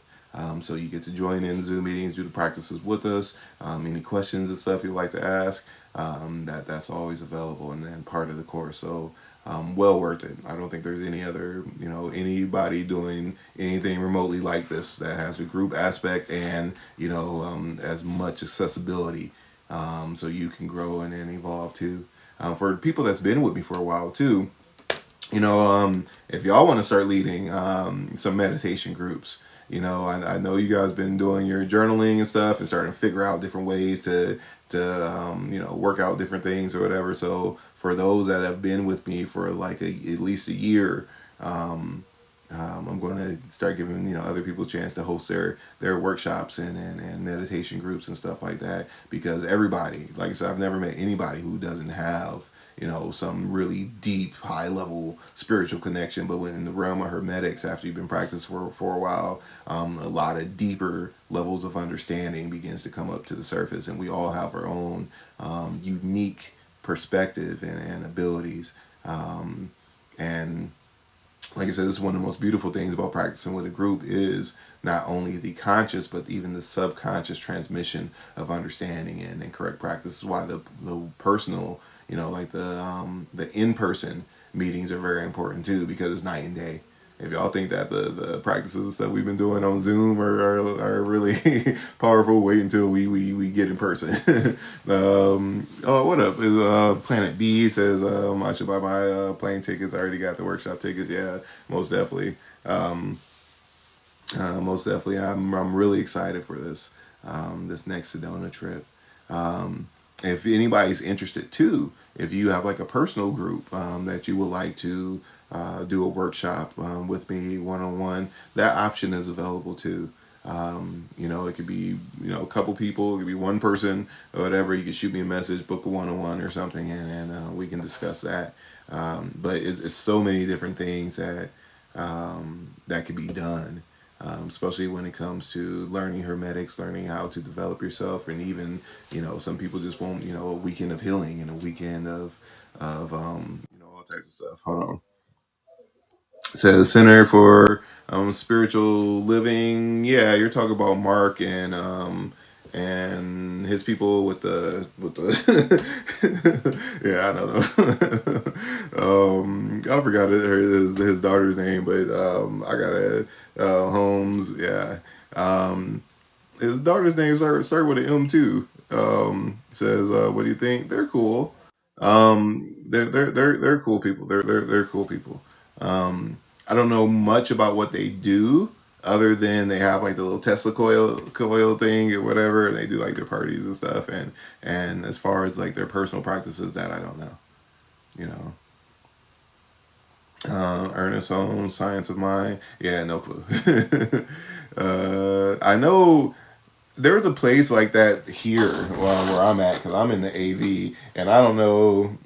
So you get to join in Zoom meetings, do the practices with us. Any questions and stuff you'd like to ask, that's always available and then part of the course. So well worth it. I don't think there's any other, anybody doing anything remotely like this that has a group aspect and, as much accessibility so you can grow and evolve too. For people that's been with me for a while too, if y'all want to start leading some meditation groups, I know you guys been doing your journaling and stuff and starting to figure out different ways to work out different things or whatever. So for those that have been with me for like at least a year, I'm going to start giving other people a chance to host their workshops and meditation groups and stuff like that, because everybody, like I said, I've never met anybody who doesn't have some really deep, high level spiritual connection. But when in the realm of hermetics, after you've been practicing for a while, a lot of deeper levels of understanding begins to come up to the surface, and we all have our own unique perspective and abilities. And like I said, this is one of the most beautiful things about practicing with a group is not only the conscious but even the subconscious transmission of understanding and correct practice. This is why the personal, like the in-person meetings are very important too, because it's night and day. If y'all think that the practices that we've been doing on Zoom are really powerful, wait until we get in person. Oh, what up? Is Planet B says I should buy my plane tickets. I already got the workshop tickets. Yeah, most definitely. Most definitely. I'm really excited for this next Sedona trip. If anybody's interested too, if you have like a personal group that you would like to do a workshop with me one on one, that option is available too. It could be a couple people, it could be one person or whatever. You can shoot me a message, book a one on one or something, and we can discuss that. But it's so many different things that can be done, especially when it comes to learning hermetics, learning how to develop yourself, and even some people just want a weekend of healing and a weekend of all types of stuff. Hold on. It says Center for Spiritual Living. Yeah, you're talking about Mark and his people with the yeah, I don't know. I forgot his daughter's name, but I got it. Holmes. Yeah. His daughter's name start with an M too. Says, what do you think? They're cool. They're cool people. They're cool people. I don't know much about what they do other than they have like the little Tesla coil thing or whatever, and they do like their parties and stuff. And as far as like their personal practices, that I don't know. You know. Ernest Holmes, Science of Mind. Yeah, no clue. I know there's a place like that here where I'm at because I'm in the AV, and I don't know.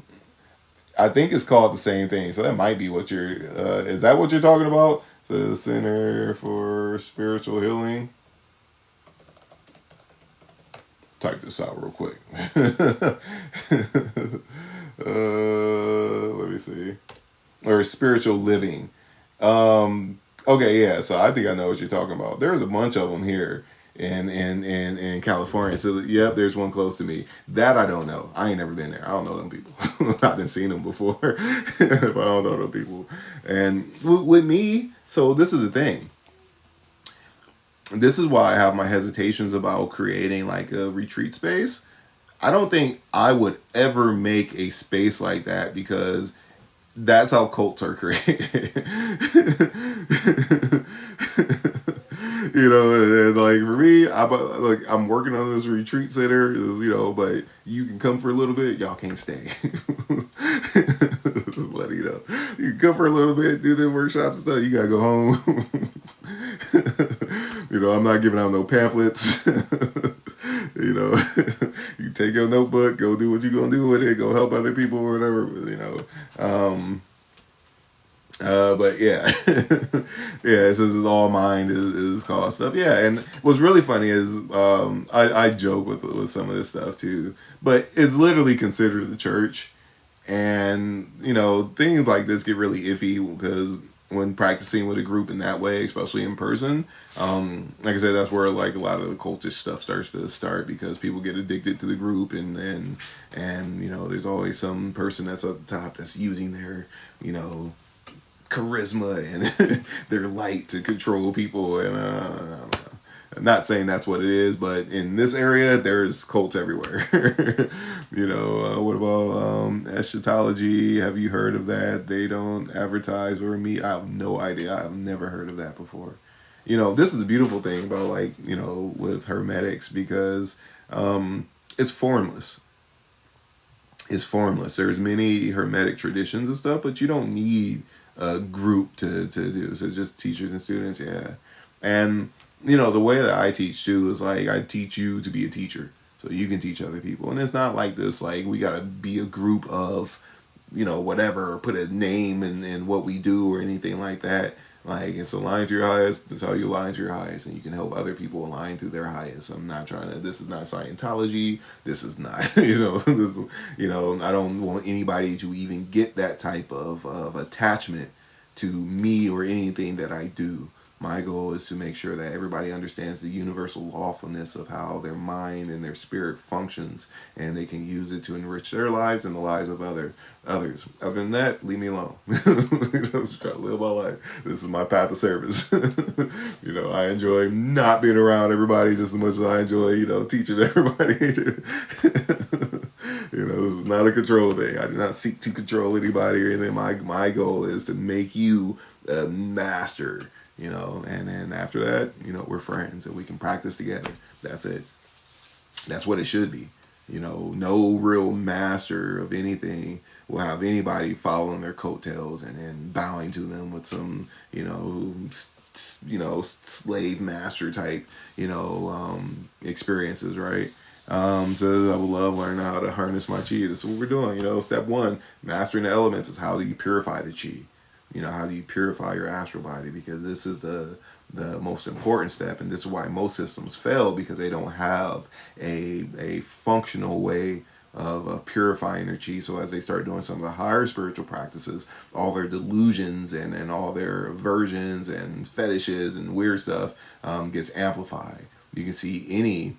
I think it's called the same thing, so that might be what you're. Is that what you're talking about? The Center for Spiritual Healing. Type this out real quick. Let me see. Or spiritual living. Okay, yeah. So I think I know what you're talking about. There's a bunch of them here in California. So yep, there's one close to me. That I don't know. I ain't never been there. I don't know them people. I didn't seen them before, but I don't know them people. And with me, so this is the thing. This is why I have my hesitations about creating like a retreat space. I don't think I would ever make a space like that because that's how cults are created. And like for me, I'm working on this retreat center, but you can come for a little bit, y'all can't stay. Just let you know. You can come for a little bit, do the workshops and stuff, you gotta go home. I'm not giving out no pamphlets. You take your notebook, go do what you're gonna do with it, go help other people or whatever. But yeah, yeah. It says it's all mind is called stuff. Yeah, and what's really funny is I joke with some of this stuff too, but it's literally considered the church, and things like this get really iffy because when practicing with a group in that way, especially in person, like I said, that's where like a lot of the cultish stuff starts to start because people get addicted to the group, and there's always some person that's at the top that's using their charisma and their light to control people, and I don't know. I'm not saying that's what it is, but in this area, there's cults everywhere. What about eschatology? Have you heard of that? They don't advertise or meet. I have no idea. I've never heard of that before. This is the beautiful thing about, like, with Hermetics, because it's formless. It's formless. There's many Hermetic traditions and stuff, but you don't need a group to do. So just teachers and students, yeah. And the way that I teach too is, like, I teach you to be a teacher, so you can teach other people. And it's not like this, like, we gotta be a group of, whatever, or put a name in what we do or anything like that. Like, it's align to your highest. That's how you align to your highest, and you can help other people align to their highest. I'm not trying to. This is not Scientology. This is not. This. I don't want anybody to even get that type of attachment to me or anything that I do. My goal is to make sure that everybody understands the universal lawfulness of how their mind and their spirit functions, and they can use it to enrich their lives and the lives of others. Other than that, leave me alone. I'm just trying to live my life. This is my path of service. I enjoy not being around everybody just as much as I enjoy, teaching everybody. This is not a control thing. I do not seek to control anybody or anything. My goal is to make you a master. And then after that, we're friends and we can practice together. That's it. That's what it should be. No real master of anything will have anybody following their coattails and then bowing to them with some, slave master type, experiences, right? So I would love learning how to harness my chi. That's what we're doing. Step one, mastering the elements, is how do you purify the chi? How do you purify your astral body? Because this is the most important step, and this is why most systems fail, because they don't have a functional way of purifying their chi. So as they start doing some of the higher spiritual practices, all their delusions and all their aversions and fetishes and weird stuff gets amplified. You can see you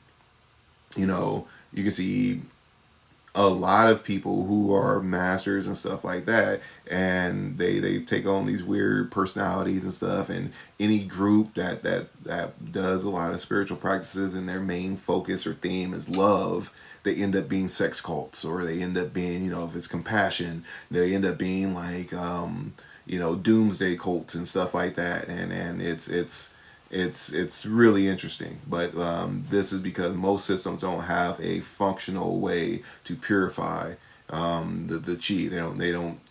can see a lot of people who are masters and stuff like that, and they take on these weird personalities and stuff, and any group that does a lot of spiritual practices and their main focus or theme is love, they end up being sex cults, or they end up being, if it's compassion, they end up being like doomsday cults and stuff like that, and it's really interesting. But this is because most systems don't have a functional way to purify the chi.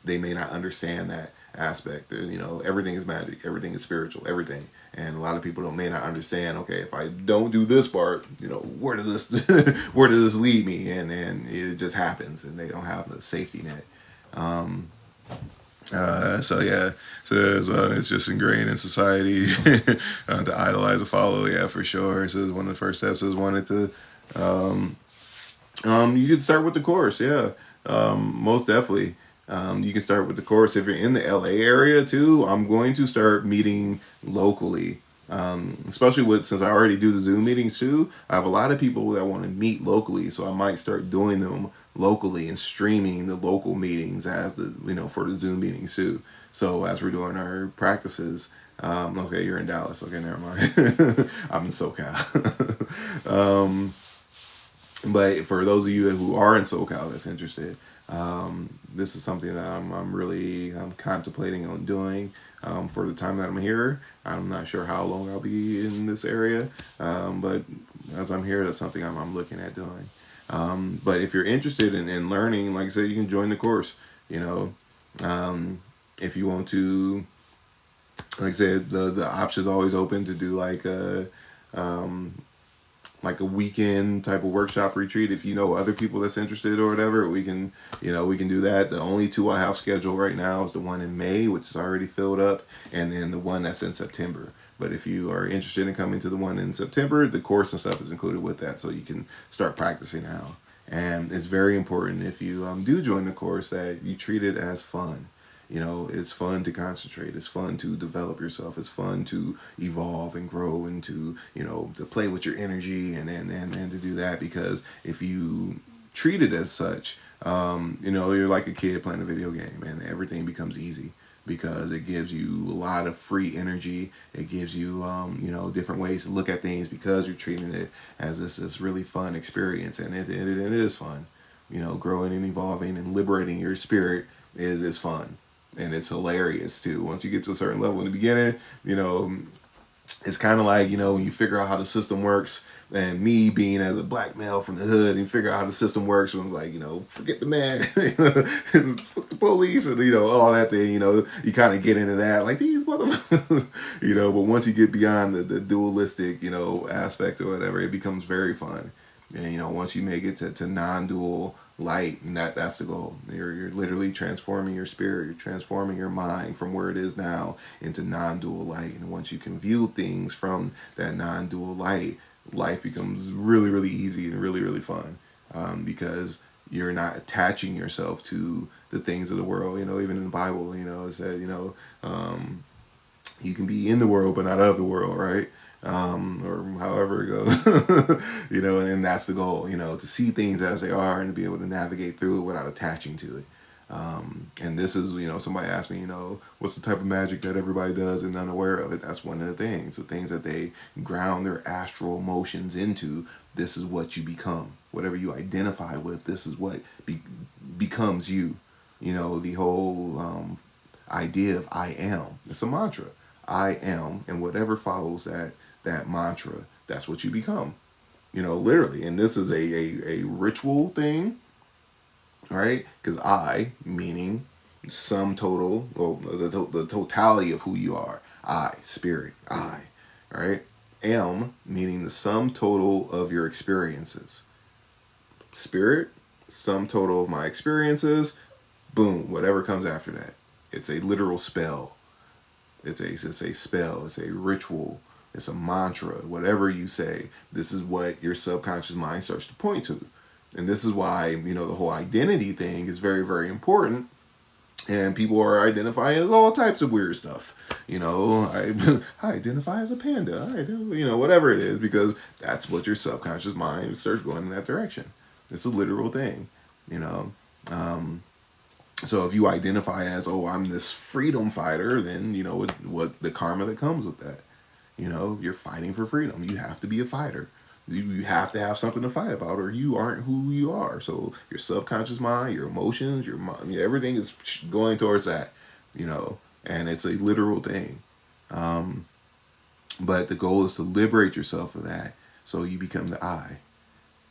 They may not understand that aspect. Everything is magic, everything is spiritual, everything. And a lot of people may not understand, okay, if I don't do this part, where did this where does this lead me? And it just happens, and they don't have the safety net. So yeah, it's just ingrained in society to idolize a follow. Yeah, for sure. So one of the first steps is wanted to. You can start with the course. Yeah, most definitely. You can start with the course if you're in the LA area too. I'm going to start meeting locally. Especially since I already do the Zoom meetings too, I have a lot of people that want to meet locally, so I might start doing them locally and streaming the local meetings as for the Zoom meetings too. So as we're doing our practices, okay, you're in Dallas. Okay, never mind. I'm in SoCal. But for those of you who are in SoCal that's interested, this is something that I'm really contemplating on doing for the time that I'm here. I'm not sure how long I'll be in this area, but as I'm here, that's something I'm looking at doing. But if you're interested in learning, like I said, you can join the course. If you want to, like I said, the option is always open to do like a weekend type of workshop retreat. If you know other people that's interested or whatever, we can do that. The only two I have scheduled right now is the one in May, which is already filled up, and then the one that's in September. But if you are interested in coming to the one in September, the course and stuff is included with that, so you can start practicing now. And it's very important, if you do join the course, that you treat it as fun. It's fun to concentrate. It's fun to develop yourself. It's fun to evolve and grow, and to play with your energy, and to do that. Because if you treat it as such, you're like a kid playing a video game, and everything becomes easy. because it gives you a lot of free energy. It gives you, different ways to look at things because you're treating it as this really fun experience, and it is fun. Growing and evolving and liberating your spirit is fun, and it's hilarious too. Once you get to a certain level in the beginning, it's kind of like, when you figure out how the system works, and me being as a black male from the hood and figure out how the system works, when it's like, forget the man, fuck the police, and all that thing, you kind of get into that, like these motherfuckers, but once you get beyond the dualistic, aspect or whatever, it becomes very fun. And once you make it to non-dual light, and that's the goal. You're literally transforming your spirit, you're transforming your mind from where it is now into non-dual light. And once you can view things from that non-dual light, life becomes really, really easy and really, really fun, because you're not attaching yourself to the things of the world. Even in the Bible, it said, you can be in the world but not of the world, right? Or however it goes, and that's the goal, to see things as they are and to be able to navigate through it without attaching to it. And this is, somebody asked me, what's the type of magic that everybody does and unaware of it? That's one of the things that they ground their astral emotions into. This is what you become. Whatever you identify with, this is what becomes you. The whole idea of I am. It's a mantra. I am, and whatever follows that mantra, that's what you become. Literally. And this is a ritual thing, right? Because I, meaning sum total, well, the totality of who you are. I, spirit, I, right? Am, meaning the sum total of your experiences. Spirit, sum total of my experiences, boom, whatever comes after that. It's a literal spell. It's a spell. It's a ritual. It's a mantra. Whatever you say, this is what your subconscious mind starts to point to. And this is why, the whole identity thing is very, very important. And people are identifying as all types of weird stuff. I identify as a panda. I do, whatever it is, because that's what your subconscious mind starts going in that direction. It's a literal thing, So if you identify as, oh, I'm this freedom fighter, then what the karma that comes with that. You're fighting for freedom. You have to be a fighter. You have to have something to fight about, or you aren't who you are. So your subconscious mind, your emotions, your mind, everything is going towards that. And it's a literal thing. But the goal is to liberate yourself of that, so you become the I.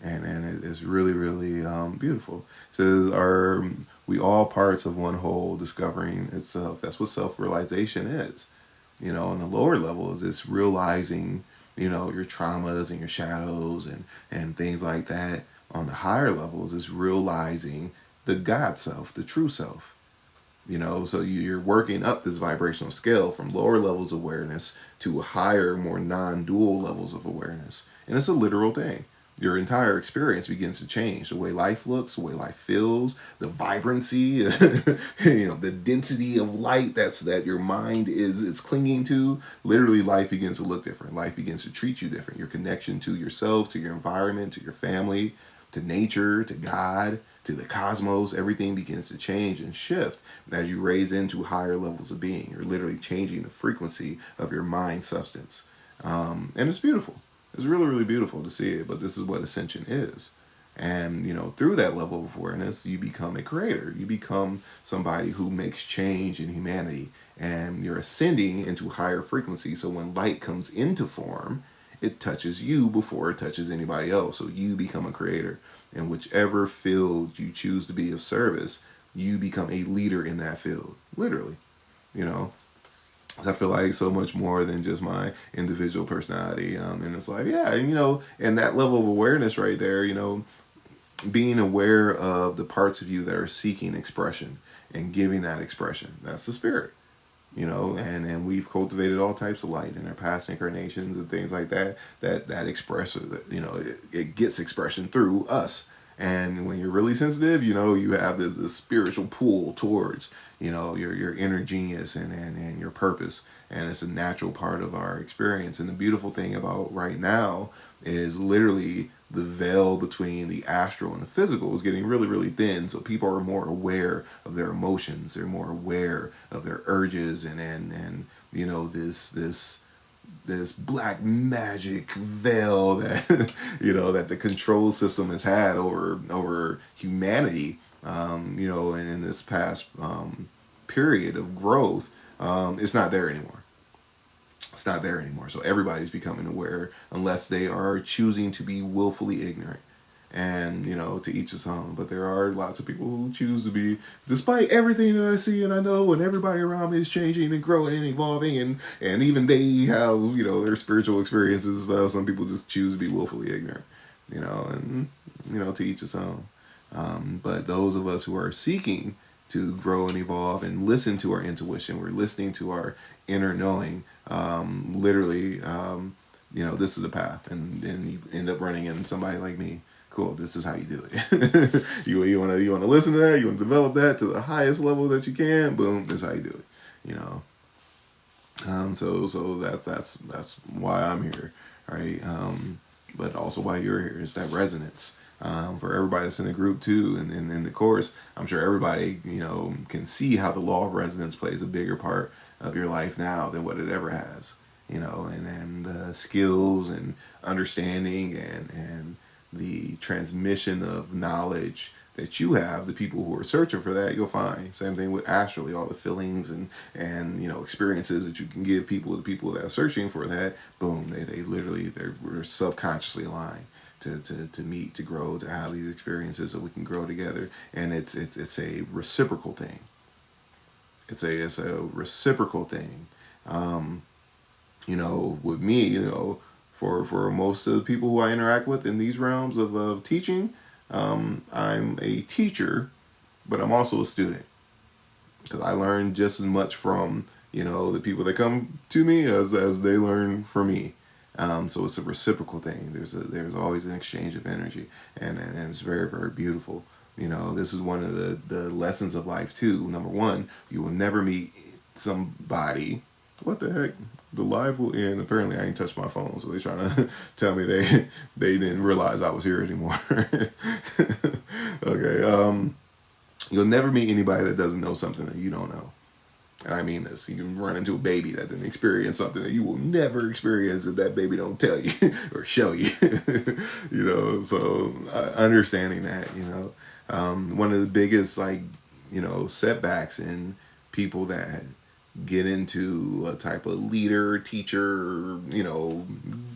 And it's really, really beautiful. It says, "Are we all parts of one whole, discovering itself?" That's what self-realization is. On the lower levels, it's realizing, your traumas and your shadows and things like that. On the higher levels, it's realizing the God self, the true self. So you're working up this vibrational scale from lower levels of awareness to higher, more non-dual levels of awareness. And it's a literal thing. Your entire experience begins to change. The way life looks, the way life feels, the vibrancy, the density of light that your mind is clinging to. Literally, life begins to look different. Life begins to treat you different. Your connection to yourself, to your environment, to your family, to nature, to God, to the cosmos, everything begins to change and shift as you raise into higher levels of being. You're literally changing the frequency of your mind substance. And it's beautiful. It's really, really beautiful to see it, but this is what ascension is. And, through that level of awareness, you become a creator. You become somebody who makes change in humanity. And you're ascending into higher frequency. So when light comes into form, it touches you before it touches anybody else. So you become a creator. In whichever field you choose to be of service, you become a leader in that field. Literally. I feel like so much more than just my individual personality. And it's like, yeah, and that level of awareness right there, being aware of the parts of you that are seeking expression and giving that expression. That's the spirit. And we've cultivated all types of light in our past incarnations and things like that express, it gets expression through us. And when you're really sensitive, you have this spiritual pull towards, your inner genius and your purpose. And it's a natural part of our experience. And the beautiful thing about right now is literally the veil between the astral and the physical is getting really, really thin. So people are more aware of their emotions. They're more aware of their urges and this black magic veil that that the control system has had over humanity, in this past period of growth. It's not there anymore. It's not there anymore. So everybody's becoming aware, unless they are choosing to be willfully ignorant. And to each his own. But there are lots of people who choose to be, despite everything that I see and I know, and everybody around me is changing and growing and evolving, and even they have their spiritual experiences and stuff. Some people just choose to be willfully ignorant, and to each his own. But those of us who are seeking to grow and evolve and listen to our intuition, we're listening to our inner knowing. Literally, this is the path, and you end up running into somebody like me. Cool, this is how you do it. you want to listen to that, you want to develop that to the highest level that you can. Boom, this is how you do it. So that's why I'm here, right? But also why you're here. It's that resonance. For everybody that's in the group too, and in the course, I'm sure everybody can see how the law of resonance plays a bigger part of your life now than what it ever has. And the skills and understanding and the transmission of knowledge that you have, the people who are searching for that, you'll find. Same thing with astrally, all the feelings and experiences that you can give people, the people that are searching for that, boom, they're subconsciously aligned to meet, to grow, to have these experiences so we can grow together. And it's a reciprocal thing. It's a reciprocal thing. With me, for most of the people who I interact with in these realms of teaching, I'm a teacher, but I'm also a student, because I learn just as much from the people that come to me as they learn from me. So it's a reciprocal thing. There's always an exchange of energy, and it's very, very beautiful. This is one of the lessons of life too. Number one, you will never meet somebody. What the heck? The live will end. Apparently, I ain't touched my phone, so they're trying to tell me they didn't realize I was here anymore. Okay. You'll never meet anybody that doesn't know something that you don't know. And I mean this. You can run into a baby that didn't experience something that you will never experience if that baby don't tell you or show you. So understanding that, one of the biggest setbacks in people that get into a type of leader, teacher,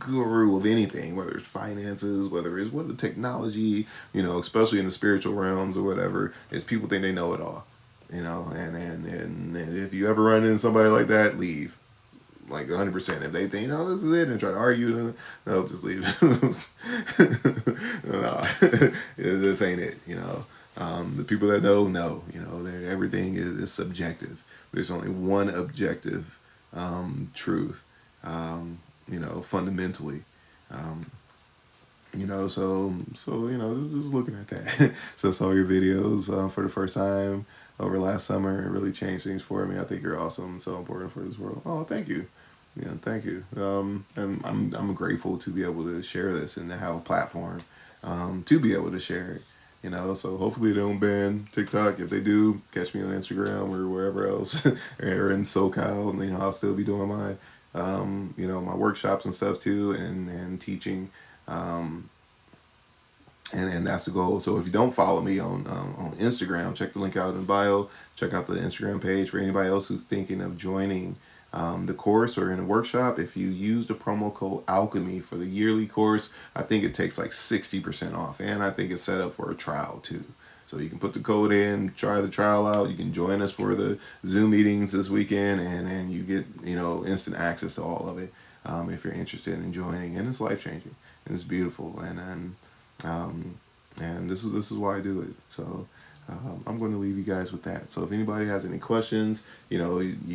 guru of anything, whether it's finances, whether it's what the technology, especially in the spiritual realms or whatever, is people think they know it all. And if you ever run into somebody like that, leave. Like 100%. If they think, this is it, and try to argue, then no, just leave. No, this ain't it. The people that know. Everything is subjective. There's only one objective truth. Fundamentally. Just looking at that. So I saw your videos for the first time over last summer. It really changed things for me. I think you're awesome and so important for this world. Oh, thank you. Thank you. And I'm grateful to be able to share this and to have a platform to be able to share it. So hopefully they don't ban TikTok. If they do, catch me on Instagram or wherever else, or in SoCal. I'll still be doing my workshops and stuff too, and teaching. And that's the goal. So if you don't follow me on Instagram, check the link out in the bio. Check out the Instagram page for anybody else who's thinking of joining the course or in a workshop. If you use the promo code Alchemy for the yearly course, I think it takes like 60% off. And I think it's set up for a trial too. So you can put the code in, try the trial out. You can join us for the Zoom meetings this weekend, and you get instant access to all of it if you're interested in joining. And it's life changing and it's beautiful. And this is why I do it. So I'm going to leave you guys with that. So if anybody has any questions, you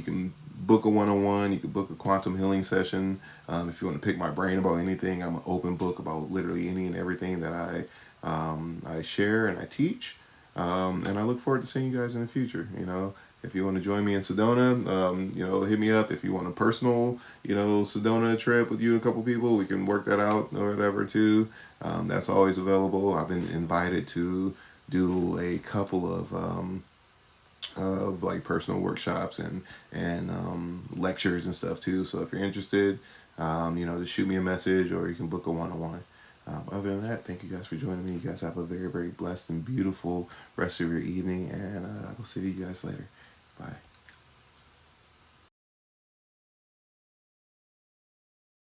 can book a one-on-one. You can book a quantum healing session. If you want to pick my brain about anything, I'm an open book about literally any and everything that I I share and I teach, and I look forward to seeing you guys in the future. If you want to join me in Sedona, hit me up. If you want a personal, Sedona trip with you and a couple people, we can work that out or whatever too. That's always available. I've been invited to do a couple of like personal workshops and lectures and stuff too. So if you're interested, just shoot me a message or you can book a one-on-one. Other than that, thank you guys for joining me. You guys have a very, very blessed and beautiful rest of your evening, and I will see you guys later. Bye.